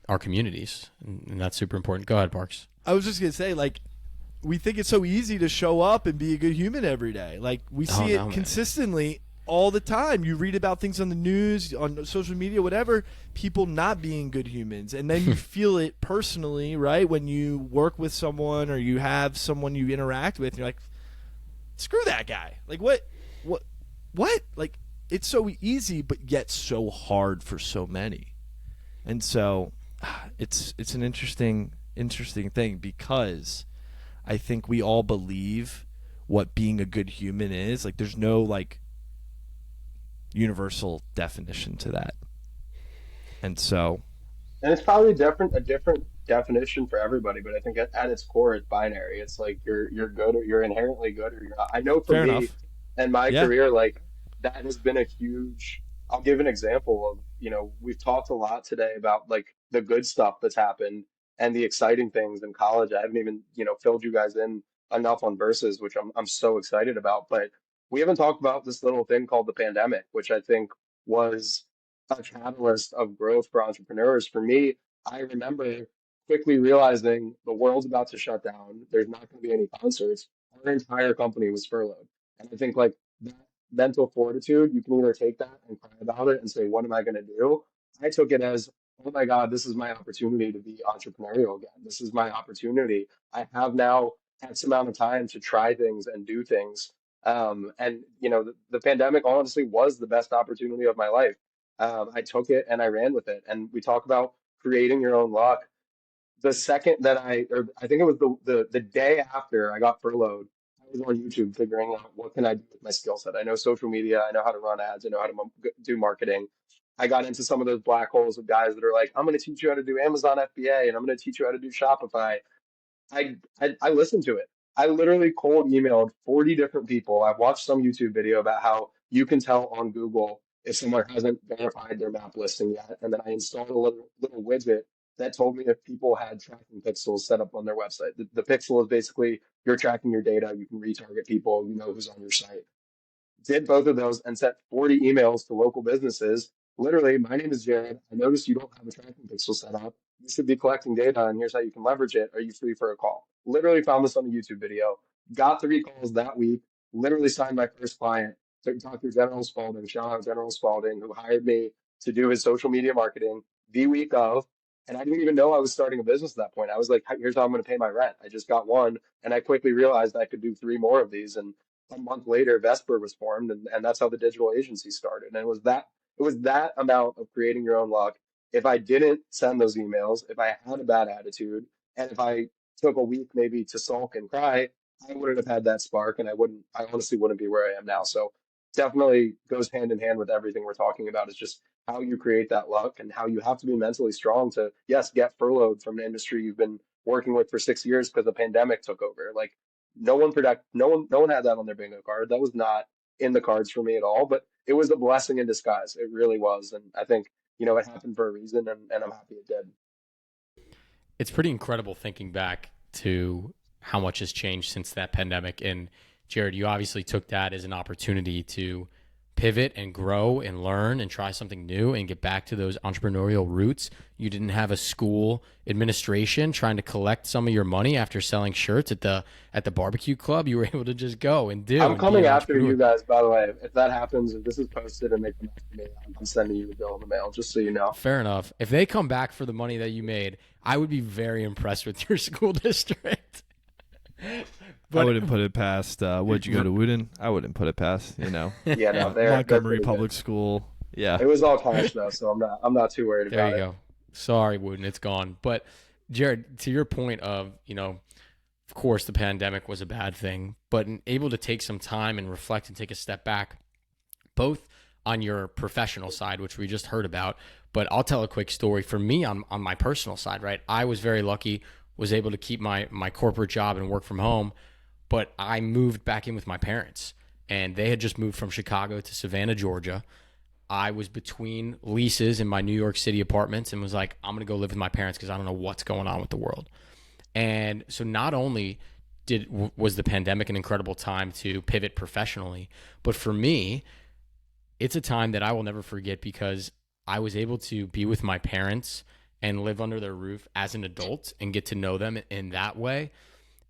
our communities, and that's super important. Go ahead, Parks. I was just going to say, like, we think it's so easy to show up and be a good human every day. Like, we see it consistently all the time. You read about things on the news, on social media, whatever, people not being good humans. And then you feel it personally, right? When you work with someone or you have someone you interact with, and you're like, screw that guy. Like, what? Like, it's so easy, but yet so hard for so many. And so it's an interesting thing, because I think we all believe what being a good human is. Like, there's no, like, universal definition to that. And so, and it's probably a different definition for everybody, but I think at its core it's binary. It's like you're good, or you're inherently good, or you're not. I know for fair me enough. and my career, like, that has been a huge. I'll give an example of, we've talked a lot today about, like, the good stuff that's happened and the exciting things in college. I haven't even, filled you guys in enough on verses, which I'm so excited about. But we haven't talked about this little thing called the pandemic, which I think was a catalyst of growth for entrepreneurs. For me, I remember quickly realizing the world's about to shut down. There's not going to be any concerts. Our entire company was furloughed. And I think, like, that mental fortitude, you can either take that and cry about it and say, what am I going to do? I took it as, oh my God, this is my opportunity to be entrepreneurial again. This is my opportunity. I have now X amount of time to try things and do things. And the pandemic honestly was the best opportunity of my life. I took it and I ran with it. And we talk about creating your own luck. The second that or I think it was the day after I got furloughed, I was on YouTube figuring out what can I do with my skill set. I know social media, I know how to run ads, I know how to do marketing. I got into some of those black holes of guys that are like, I'm going to teach you how to do Amazon FBA, and I'm going to teach you how to do Shopify. I listened to it. I literally cold emailed 40 different people. I've watched some YouTube video about how you can tell on Google if someone hasn't verified their map listing yet. And then I installed a little widget that told me if people had tracking pixels set up on their website. The pixel is basically, you're tracking your data. You can retarget people. You know who's on your site. Did both of those and sent 40 emails to local businesses. Literally, my name is Jared. I noticed you don't have a tracking pixel set up. You should be collecting data, and here's how you can leverage it. Are you free for a call? Literally found this on a YouTube video. Got 3 calls that week. Literally signed my first client. Dr. General Spalding, shout out General Spalding, who hired me to do his social media marketing the week of. And I didn't even know I was starting a business at that point. I was like, here's how I'm going to pay my rent. I just got one. And I quickly realized I could do three more of these. And a month later, Vesper was formed. And that's how the digital agency started. And it was that amount of creating your own luck. If I didn't send those emails, if I had a bad attitude, and if I took a week maybe to sulk and cry, I wouldn't have had that spark, and I honestly wouldn't be where I am now. So definitely goes hand in hand with everything we're talking about. Is just how you create that luck and how you have to be mentally strong to, yes, get furloughed from an industry you've been working with for 6 years because the pandemic took over. Like no one had that on their bingo card. That was not in the cards for me at all, but it was a blessing in disguise. It really was. And I think, it happened for a reason, and I'm happy it did. It's pretty incredible thinking back to how much has changed since that pandemic. And Jared, you obviously took that as an opportunity to pivot and grow and learn and try something new and get back to those entrepreneurial roots. You didn't have a school administration trying to collect some of your money after selling shirts at the barbecue club. You were able to just go and do. I'm coming after you guys, by the way. If that happens, if this is posted and they come after me, I'm sending you a bill in the mail, just so you know. Fair enough. If they come back for the money that you made, I would be very impressed with your school district. But I wouldn't put it past. Would you go to Wooten? I wouldn't put it past. Yeah, no, they're Montgomery Public School. Yeah, it was all cash though, so I'm not too worried about it. There you go. Sorry, Wooten, it's gone. But Jared, to your point of of course the pandemic was a bad thing, but able to take some time and reflect and take a step back, both on your professional side, which we just heard about. But I'll tell a quick story for me on my personal side. Right, I was very lucky, was able to keep my corporate job and work from home. But I moved back in with my parents, and they had just moved from Chicago to Savannah, Georgia. I was between leases in my New York City apartments and was like, I'm going to go live with my parents because I don't know what's going on with the world. And so not only was the pandemic an incredible time to pivot professionally, but for me, it's a time that I will never forget because I was able to be with my parents and live under their roof as an adult and get to know them in that way.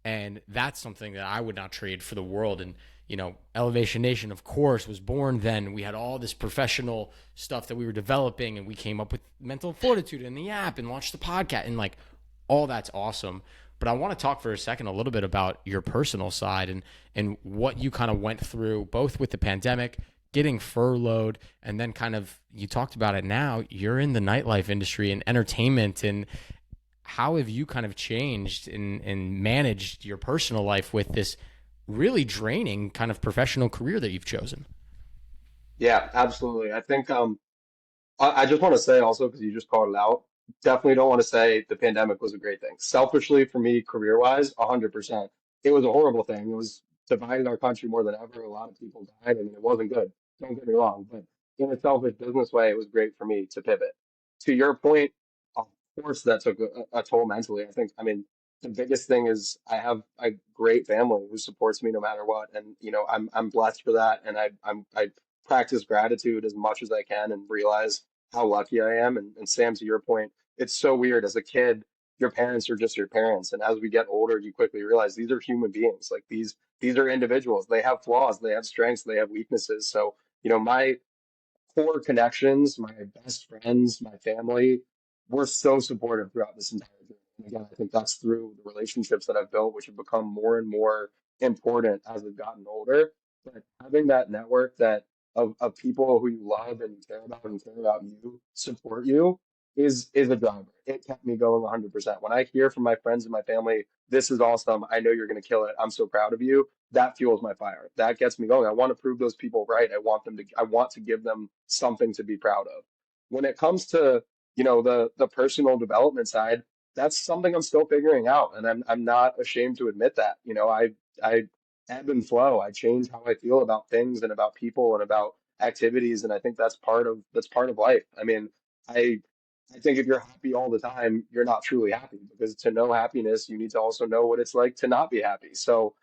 And that's something that I would not trade for the world. And, Elevation Nation, of course, was born then. We had all this professional stuff that we were developing, and we came up with Mental Fortitude and the app and launched the podcast, and like all that's awesome. But I want to talk for a second a little bit about your personal side and what you kind of went through, both with the pandemic, getting furloughed, and then kind of, you talked about it now, you're in the nightlife industry and entertainment, and how have you kind of changed and managed your personal life with this really draining kind of professional career that you've chosen? Yeah, absolutely. I think I just want to say also, because you just called it out, definitely don't want to say the pandemic was a great thing. Selfishly, for me, career-wise, 100%. It was a horrible thing. It was divided our country more than ever. A lot of people died. I mean, it wasn't good. Don't get me wrong, but in a selfish business way, it was great for me to pivot. To your point, of course, that took a toll mentally. I mean, the biggest thing is I have a great family who supports me no matter what, and I'm blessed for that, and I practice gratitude as much as I can and realize how lucky I am. And Sam, to your point, it's so weird. As a kid, your parents are just your parents, and as we get older, you quickly realize these are human beings. Like these are individuals. They have flaws, they have strengths, they have weaknesses. So my core connections, my best friends, my family, were so supportive throughout this entire journey. And again, I think that's through the relationships that I've built, which have become more and more important as I've gotten older. But having that network of people who you love and care about you, support you, is a driver. It kept me going 100%. When I hear from my friends and my family, this is awesome, I know you're going to kill it, I'm so proud of you, that fuels my fire. That gets me going. I want to prove those people right. I want to give them something to be proud of. When it comes to, the personal development side, that's something I'm still figuring out. And I'm not ashamed to admit that. I ebb and flow. I change how I feel about things and about people and about activities. And I think that's part of life. I mean, I think if you're happy all the time, you're not truly happy, because to know happiness, you need to also know what it's like to not be happy. So,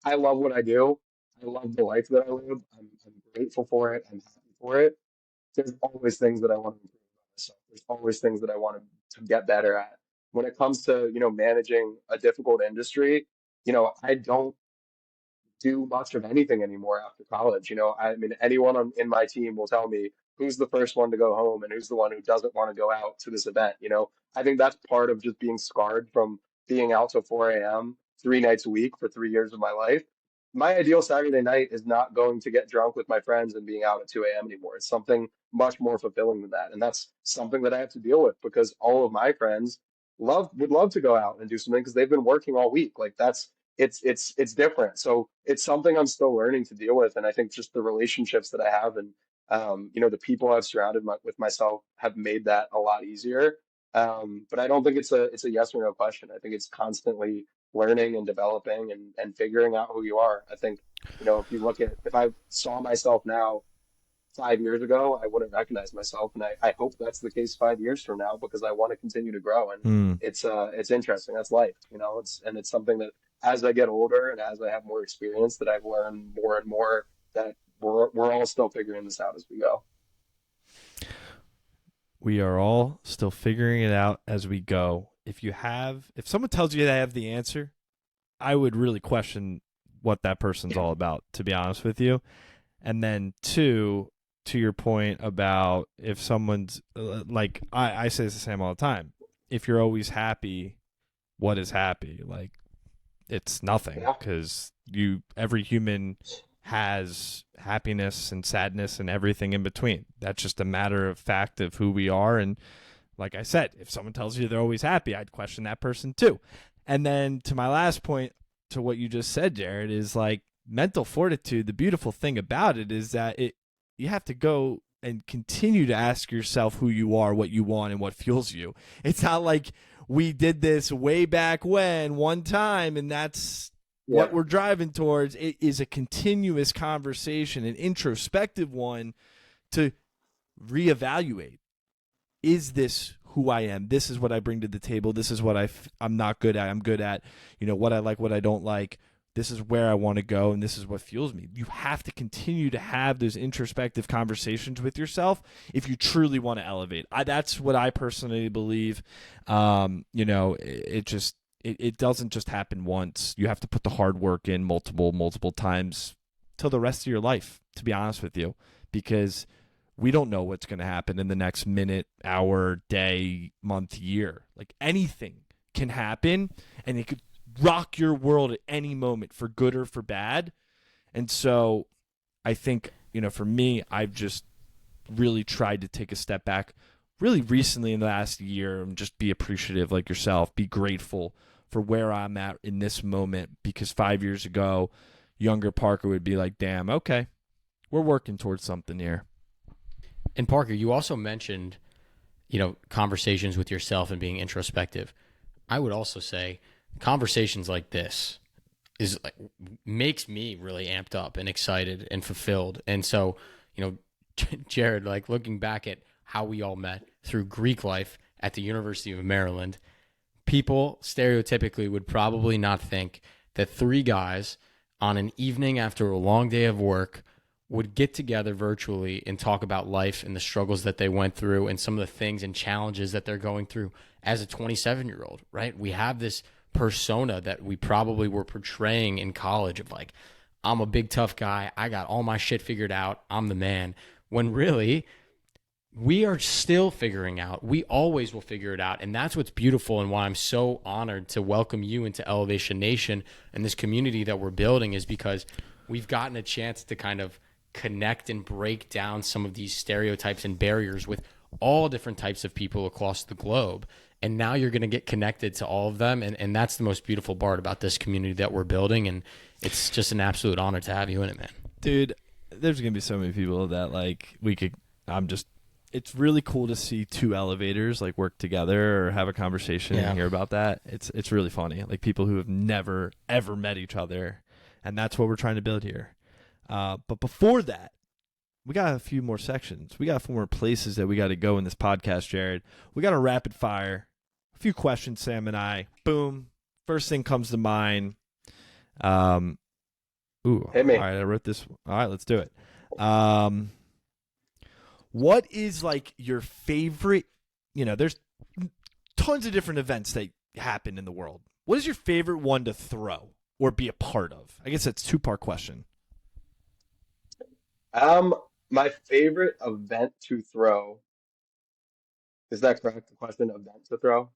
I love what I do. I love the life that I live. I'm grateful for it. I'm happy for it. There's always things that I want to improve about myself. There's always things that I want to get better at. When it comes to, managing a difficult industry, I don't do much of anything anymore after college. I mean, anyone in my team will tell me who's the first one to go home and who's the one who doesn't want to go out to this event. I think that's part of just being scarred from being out till 4 a.m. 3 nights a week for 3 years of my life. My ideal Saturday night is not going to get drunk with my friends and being out at 2 a.m. anymore. It's something much more fulfilling than that. And that's something that I have to deal with because all of my friends would love to go out and do something because they've been working all week. Like it's different. So it's something I'm still learning to deal with. And I think just the relationships that I have and the people I've surrounded with myself have made that a lot easier. But I don't think it's a yes or no question. I think it's constantly learning and developing and figuring out who you are. I think, if I saw myself now 5 years ago, I wouldn't recognize myself. And I hope that's the case 5 years from now because I want to continue to grow. And it's interesting. That's life, it's something that as I get older and as I have more experience that I've learned more and more that we're all still figuring this out as we go. We are all still figuring it out as we go. If someone tells you they have the answer, I would really question what that person's all about, to be honest with you. And then two, to your point about if someone's like, I say this the same all the time. If you're always happy, what is happy? Like, it's nothing because every human has happiness and sadness and everything in between. That's just a matter of fact of who we are. And like I said, if someone tells you they're always happy, I'd question that person too. And then to my last point, to what you just said, Jared, is like mental fortitude. The beautiful thing about it is that you have to go and continue to ask yourself who you are, what you want, and what fuels you. It's not like we did this way back when one time and that's what we're driving towards. It is a continuous conversation, an introspective one to reevaluate. Is this who I am? This is what I bring to the table. This is what I'm not good at. I'm good at, what I like, what I don't like. This is where I want to go, and this is what fuels me. You have to continue to have those introspective conversations with yourself if you truly want to elevate. That's what I personally believe. It doesn't just happen once. You have to put the hard work in multiple times till the rest of your life, to be honest with you, because we don't know what's going to happen in the next minute, hour, day, month, year. Like anything can happen, and it could rock your world at any moment for good or for bad. And so I think, for me, I've just really tried to take a step back really recently in the last year and just be appreciative like yourself, be grateful for where I'm at in this moment, because 5 years ago, younger Parker would be like, damn, okay, we're working towards something here. And Parker, you also mentioned, conversations with yourself and being introspective. I would also say conversations like this makes me really amped up and excited and fulfilled. And so, Jared, like looking back at how we all met through Greek life at the University of Maryland, people stereotypically would probably not think that three guys on an evening after a long day of work would get together virtually and talk about life and the struggles that they went through and some of the things and challenges that they're going through as a 27-year-old, right? We have this persona that we probably were portraying in college of like, I'm a big tough guy. I got all my shit figured out. I'm the man. When really, we are still figuring out. We always will figure it out. And that's what's beautiful and why I'm so honored to welcome you into Elevation Nation and this community that we're building is because we've gotten a chance to kind of connect and break down some of these stereotypes and barriers with all different types of people across the globe. And now you're going to get connected to all of them. And that's the most beautiful part about this community that we're building. And it's just an absolute honor to have you in it, man. Dude, there's going to be so many people that it's really cool to see two elevators like work together or have a conversation and hear about that. It's really funny. Like people who have never, ever met each other. And that's what we're trying to build here. But before that, we got a few more sections. We got 4 more places that we got to go in this podcast, Jared. We got a rapid fire. A few questions, Sam and I. Boom. First thing comes to mind. Hit me. All right, I wrote this. All right, let's do it. What is like your favorite, there's tons of different events that happen in the world. What is your favorite one to throw? or be a part of? I guess that's a two-part question. My favorite event to throw, is that correct? The question, event to throw?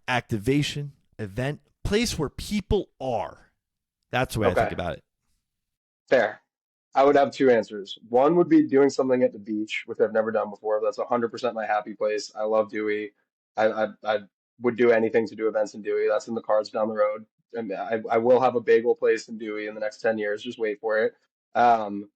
Activation, event, place where people are. That's the way I think Okay, about it. fair. I would have two answers. One would be doing something at the beach, which I've never done before. That's 100% my happy place. I love Dewey. I would do anything to do events in Dewey. That's in the cards down the road. And I will have a bagel place in Dewey in the next 10 years. Just wait for it. Um,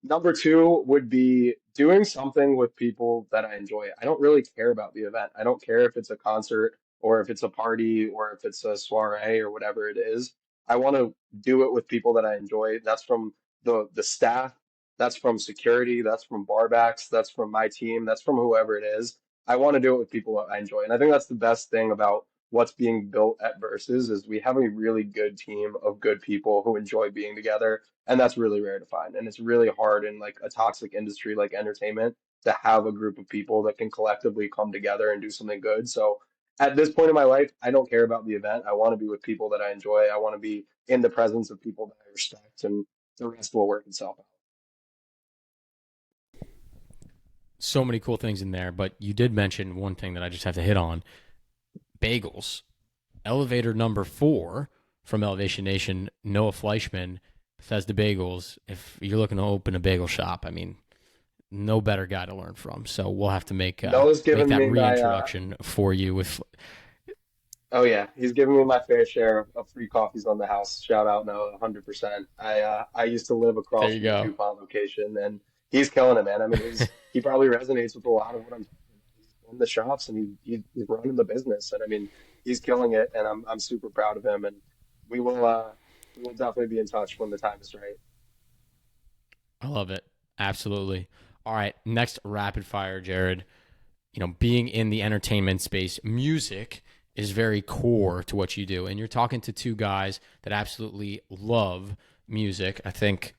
Number two would be doing something with people that I enjoy. I don't really care about the event. I don't care if it's a concert or if it's a party or if it's a soiree or whatever it is. I want to do it with people that I enjoy. That's from the staff, that's from security, that's from barbacks, that's from my team, that's from whoever it is. I want to do it with people that I enjoy. And I think that's the best thing about what's being built at Versus is we have a really good team of good people who enjoy being together. And that's really rare to find. And it's really hard in like a toxic industry like entertainment to have a group of people that can collectively come together and do something good. So at this point in my life, I don't care about the event. I want to be with people that I enjoy. I want to be in the presence of people that I respect, and the rest will work itself out. So many cool things in there, but you did mention one thing that I just have to hit on. Bagels. Elevator number 4 from Elevation Nation, Noah Fleischman, Bethesda Bagels. If you're looking to open a bagel shop, I mean, no better guy to learn from. So we'll have to make Noah's that given me reintroduction for you with. oh yeah, he's given me my fair share of free coffees on the house. Shout out Noah, 100%. I used to live There across you from the go. DuPont location, and he's killing it, man. I mean, he probably resonates with a lot of what I'm talking about. He's in the shops and he's running the business, and I mean, he's killing it, and I'm super proud of him. And we will we will definitely be in touch when the time is right. I love it. Absolutely. All right, next rapid fire, Jared. Being in the entertainment space, music is very core to what you do. And you're talking to two guys that absolutely love music. I think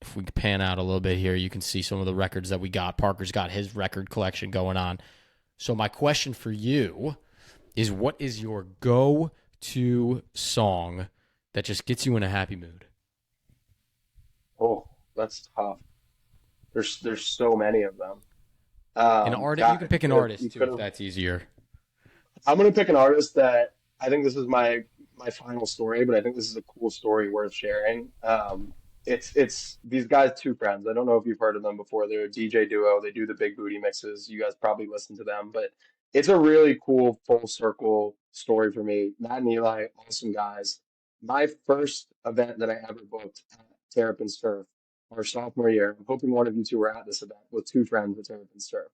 if we pan out a little bit here, you can see some of the records that we got. Parker's got his record collection going on. So my question for you is, what is your go-to song that just gets you in a happy mood? Oh, that's tough. There's so many of them. An artist, you God, can pick an you artist too could if have. that's easier. I'm gonna pick an artist that I think this is my final story, but I think this is a cool story worth sharing. It's these guys, two friends. I don't know if you've heard of them before. They're a DJ duo. They do the big booty mixes. You guys probably listen to them, but it's a really cool full circle story for me. Matt and Eli, awesome guys. My first event that I ever booked at Terrapin's Turf, our sophomore year. I'm hoping one of you two were at this event with two friends at Terrapin's Turf.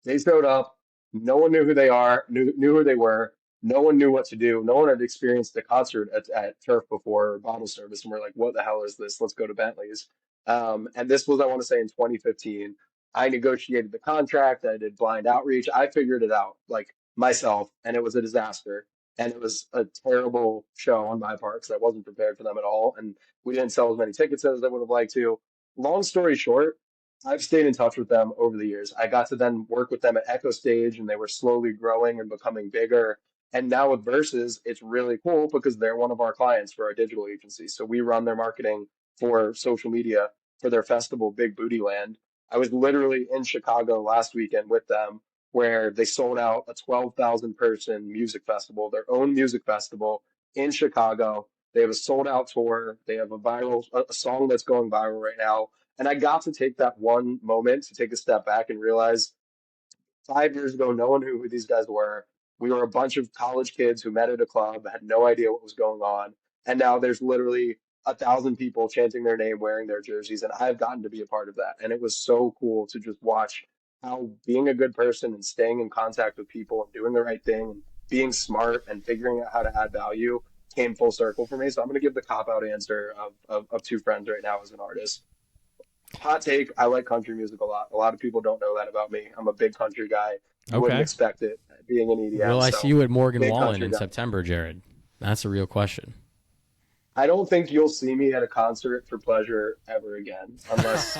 They showed up. No one knew who they are, knew who they were. No one knew what to do. No one had experienced a concert at Turf before or bottle service. And we're like, what the hell is this? Let's go to Bentley's. And this was, I want to say, in 2015. I negotiated the contract. I did blind outreach. I figured it out like myself, and it was a disaster. And it was a terrible show on my part because I wasn't prepared for them at all. And we didn't sell as many tickets as I would have liked to. Long story short, I've stayed in touch with them over the years. I got to then work with them at Echo Stage, and they were slowly growing and becoming bigger. And now with Versus, it's really cool because they're one of our clients for our digital agency. So we run their marketing for social media for their festival, Big Booty Land. I was literally in Chicago last weekend with them, where they sold out a 12,000 person music festival, their own music festival in Chicago. They have a sold out tour. They have a song that's going viral right now. And I got to take that one moment to take a step back and realize 5 years ago, no one knew who these guys were. We were a bunch of college kids who met at a club, had no idea what was going on. And now there's literally 1,000 people chanting their name, wearing their jerseys. And I've gotten to be a part of that. And it was so cool to just watch how being a good person and staying in contact with people and doing the right thing and being smart and figuring out how to add value came full circle for me. So I'm going to give the cop out answer of two friends right now as an artist. Hot take, I like country music a lot. A lot of people don't know that about me. I'm a big country guy. You wouldn't Okay. expect it being an Will EDM. I So see you at Morgan big Wallen country in guy. September, Jared? That's a real question. I don't think you'll see me at a concert for pleasure ever again, unless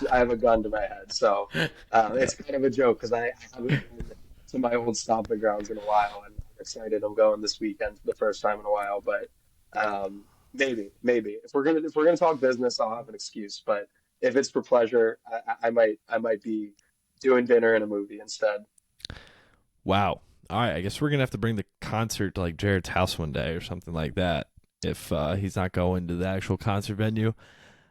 I have a gun to my head. So it's kind of a joke because I haven't been to my old stomping grounds in a while, and excited. I'm going this weekend for the first time in a while, but maybe if we're gonna talk business, I'll have an excuse. But if it's for pleasure, I might be doing dinner and a movie instead. Wow. All right, I guess we're gonna have to bring the concert to like Jared's house one day or something like that if he's not going to the actual concert venue.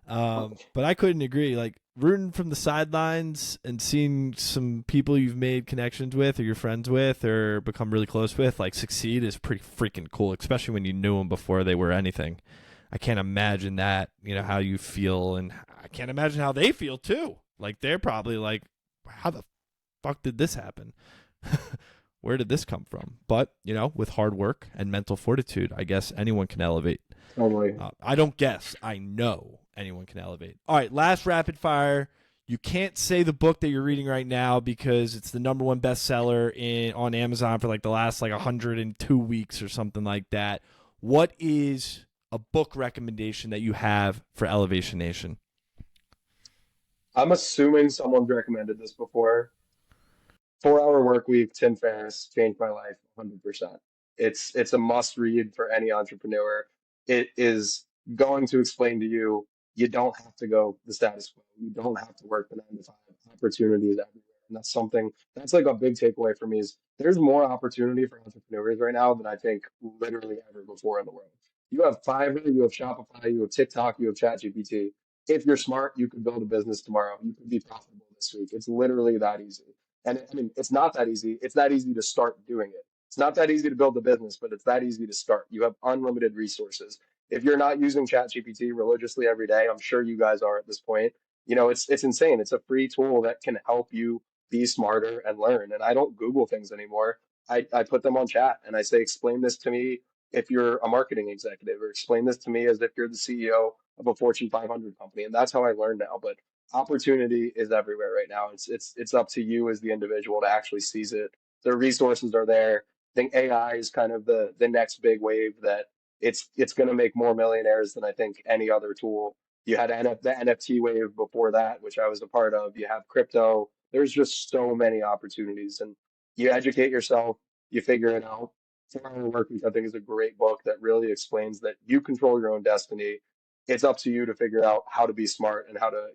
But I couldn't agree. Like rooting from the sidelines and seeing some people you've made connections with, or you're friends with, or become really close with, like succeed is pretty freaking cool. Especially when you knew them before they were anything. I can't imagine that. How you feel, and I can't imagine how they feel too. Like they're probably like, how the fuck did this happen? Where did this come from? But, with hard work and mental fortitude, I guess anyone can elevate. Totally. I don't guess. I know anyone can elevate. All right, last rapid fire. You can't say the book that you're reading right now because it's the #1 bestseller on Amazon for like the last 102 weeks or something like that. What is a book recommendation that you have for Elevation Nation? I'm assuming someone's recommended this before. 4 Hour Work Week, Tim Ferriss changed my life 100%. It's a must read for any entrepreneur. It is going to explain to you you don't have to go the status quo. You don't have to work the 9 to 5. Opportunities everywhere. And that's like a big takeaway for me is there's more opportunity for entrepreneurs right now than I think literally ever before in the world. You have Fiverr, you have Shopify, you have TikTok, you have ChatGPT. If you're smart, you could build a business tomorrow. You could be profitable this week. It's literally that easy. And I mean, it's not that easy. It's that easy to start doing it. It's not that easy to build a business, but it's that easy to start. You have unlimited resources. If you're not using ChatGPT religiously every day, I'm sure you guys are at this point. It's insane. It's a free tool that can help you be smarter and learn. And I don't Google things anymore. I put them on chat and I say, explain this to me if you're a marketing executive, or explain this to me as if you're the CEO of a Fortune 500 company. And that's how I learn now. But opportunity is everywhere right now. It's up to you as the individual to actually seize it. The resources are there. I think AI is kind of the next big wave that it's going to make more millionaires than I think any other tool. You had the NFT wave before that, which I was a part of. You have crypto. There's just so many opportunities, and you educate yourself, you figure it out. 4 Hour Work Week, I think, is a great book that really explains that you control your own destiny. It's up to you to figure out how to be smart and how to,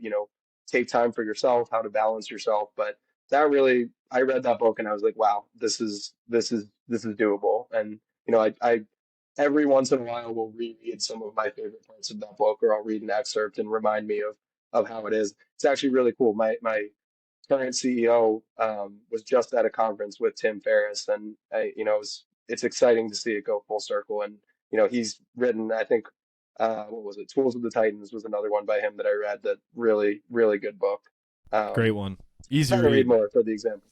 take time for yourself, how to balance yourself. But I read that book and I was like, wow, this is doable. And I every once in a while will reread some of my favorite parts of that book, or I'll read an excerpt and remind me of how it is. It's actually really cool. My current CEO was just at a conference with Tim Ferriss, and it's exciting to see it go full circle. And he's written, I think, what was it? Tools of the Titans was another one by him that I read. That really, really good book. Great one. Easy Trying to read. read more for the example.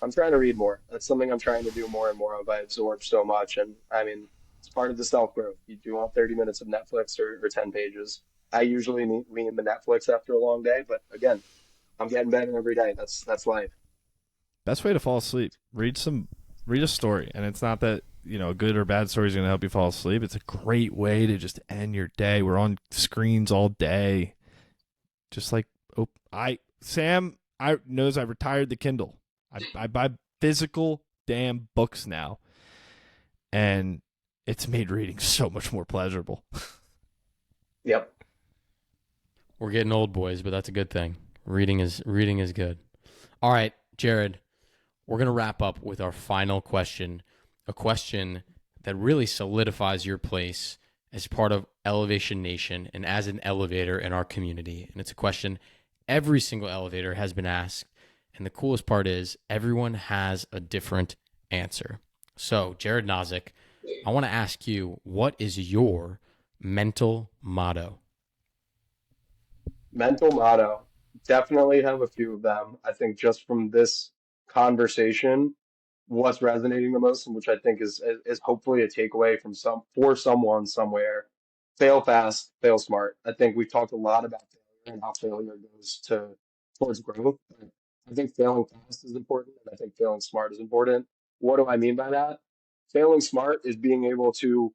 I'm trying to read more. That's something I'm trying to do more and more of. I absorb so much, and I mean, it's part of the self growth. You do want 30 minutes of Netflix or 10 pages. I usually lean the Netflix after a long day, but again, I'm getting better every day. That's life. Best way to fall asleep. Read a story, and it's not that a good or bad story is going to help you fall asleep. It's a great way to just end your day. We're on screens all day. Just like Sam knows I retired the Kindle. I buy physical damn books now, and it's made reading so much more pleasurable. Yep. We're getting old, boys, but that's a good thing. Reading is good. All right, Jared, we're going to wrap up with our final question, a question that really solidifies your place as part of Elevation Nation and as an elevator in our community. And it's a question every single elevator has been asked. And the coolest part is everyone has a different answer. So, Jared Nozick, I want to ask you, what is your mental motto? Mental motto. Definitely have a few of them. I think just from this conversation, what's resonating the most, and which I think is hopefully a takeaway for someone somewhere. Fail fast, fail smart. I think we've talked a lot about failure and how failure goes towards growth. But I think failing fast is important, and I think failing smart is important. What do I mean by that? Failing smart is being able to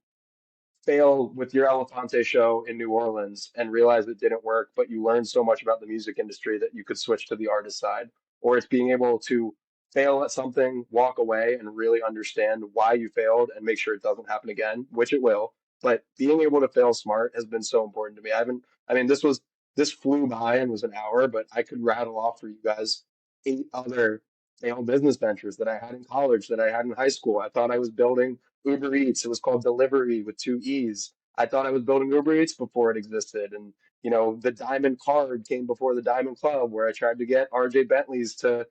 fail with your Elefante show in New Orleans and realize it didn't work, but you learned so much about the music industry that you could switch to the artist side. Or it's being able to fail at something, walk away and really understand why you failed and make sure it doesn't happen again, which it will. But being able to fail smart has been so important to me. I mean, this flew by and was an hour, but I could rattle off for you guys 8 other failed business ventures that I had in college, that I had in high school. I thought I was building Uber Eats. It was called Delivery with two E's. I thought I was building Uber Eats before it existed. And, the Diamond Card came before the Diamond Club, where I tried to get RJ Bentley's to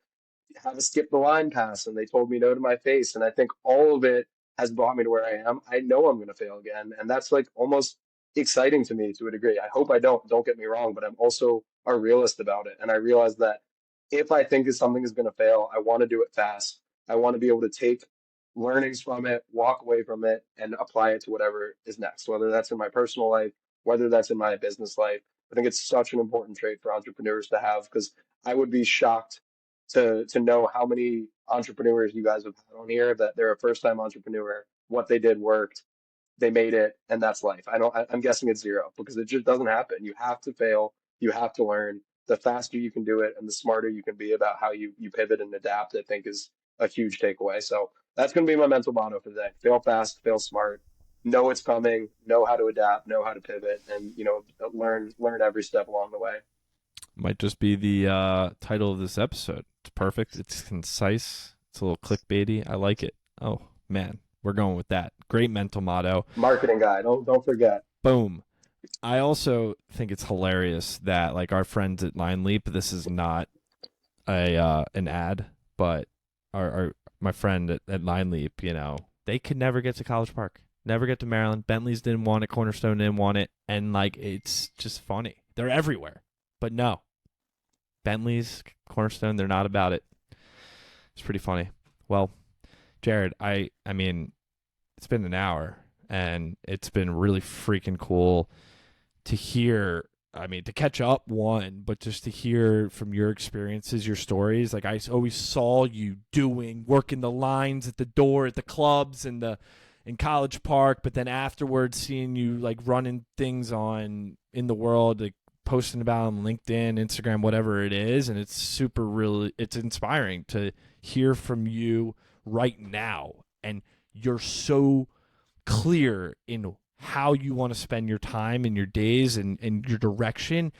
have a skip the line pass, and they told me no to my face. And I think all of it has brought me to where I am. I know I'm going to fail again, and that's like almost exciting to me to a degree. I hope I don't get me wrong, but I'm also a realist about it. And I realize that if I think that something is going to fail, I want to do it fast. I want to be able to take learnings from it, walk away from it, and apply it to whatever is next, whether that's in my personal life, whether that's in my business life. I think it's such an important trait for entrepreneurs to have, because I would be shocked to know how many entrepreneurs you guys have had on here that they're a first time entrepreneur. What they did worked, they made it, and that's life. I'm guessing it's zero, because it just doesn't happen. You have to fail, you have to learn. The faster you can do it and the smarter you can be about how you pivot and adapt, I think is a huge takeaway. So that's going to be my mental motto for today: fail fast, fail smart, know it's coming, know how to adapt, know how to pivot, and learn every step along the way. Might just be the title of this episode. It's perfect. It's concise. It's a little clickbaity. I like it. Oh man, we're going with that. Great mental motto. Marketing guy, don't forget. Boom. I also think it's hilarious that, like, our friends at Line Leap, this is not an ad, but my friend at Line Leap, they could never get to College Park, never get to Maryland. Bentley's didn't want it, Cornerstone didn't want it, and like, it's just funny. They're everywhere, but no, Bentley's, Cornerstone, they're not about it. It's pretty funny. Well, Jared, I mean, it's been an hour, and it's been really freaking cool to hear. I mean, to catch up, one, but just to hear from your experiences, your stories. Like, I always saw you working the lines at the door at the clubs and in College Park, but then afterwards seeing you like running things in the world, like posting about them, LinkedIn, Instagram, whatever it is, and it's inspiring to hear from you right now. And you're so clear in how you want to spend your time and your days and your direction.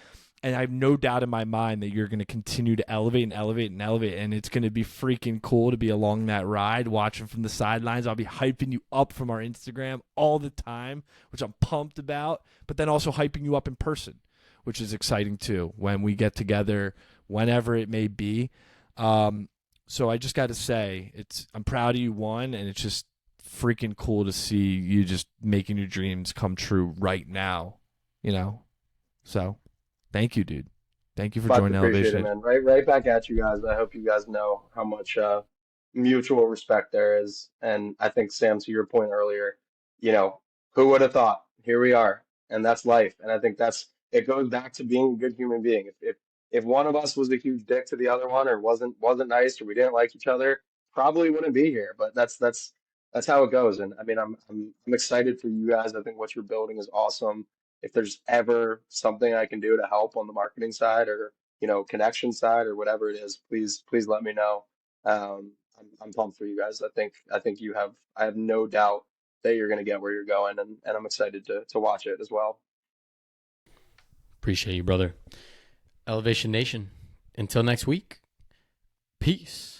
And I have no doubt in my mind that you're going to continue to elevate and elevate and elevate. And it's going to be freaking cool to be along that ride, watching from the sidelines. I'll be hyping you up from our Instagram all the time, which I'm pumped about, but then also hyping you up in person, which is exciting too, when we get together, whenever it may be. So I just got to say, I'm proud of you, one, and it's just freaking cool to see you just making your dreams come true right now, So thank you, dude. Thank you for joining Elevation. It, man. Right back at you guys. I hope you guys know how much mutual respect there is. And I think, Sam, to your point earlier, who would have thought? Here we are, and that's life. And I think it goes back to being a good human being. If one of us was a huge dick to the other one, or wasn't nice, or we didn't like each other, probably wouldn't be here. But that's how it goes. And I mean, I'm excited for you guys. I think what you're building is awesome. If there's ever something I can do to help on the marketing side, or connection side, or whatever it is, please let me know. I'm pumped for you guys. I think I have no doubt that you're going to get where you're going, and I'm excited to watch it as well. Appreciate you, brother. Elevation Nation, until next week, peace.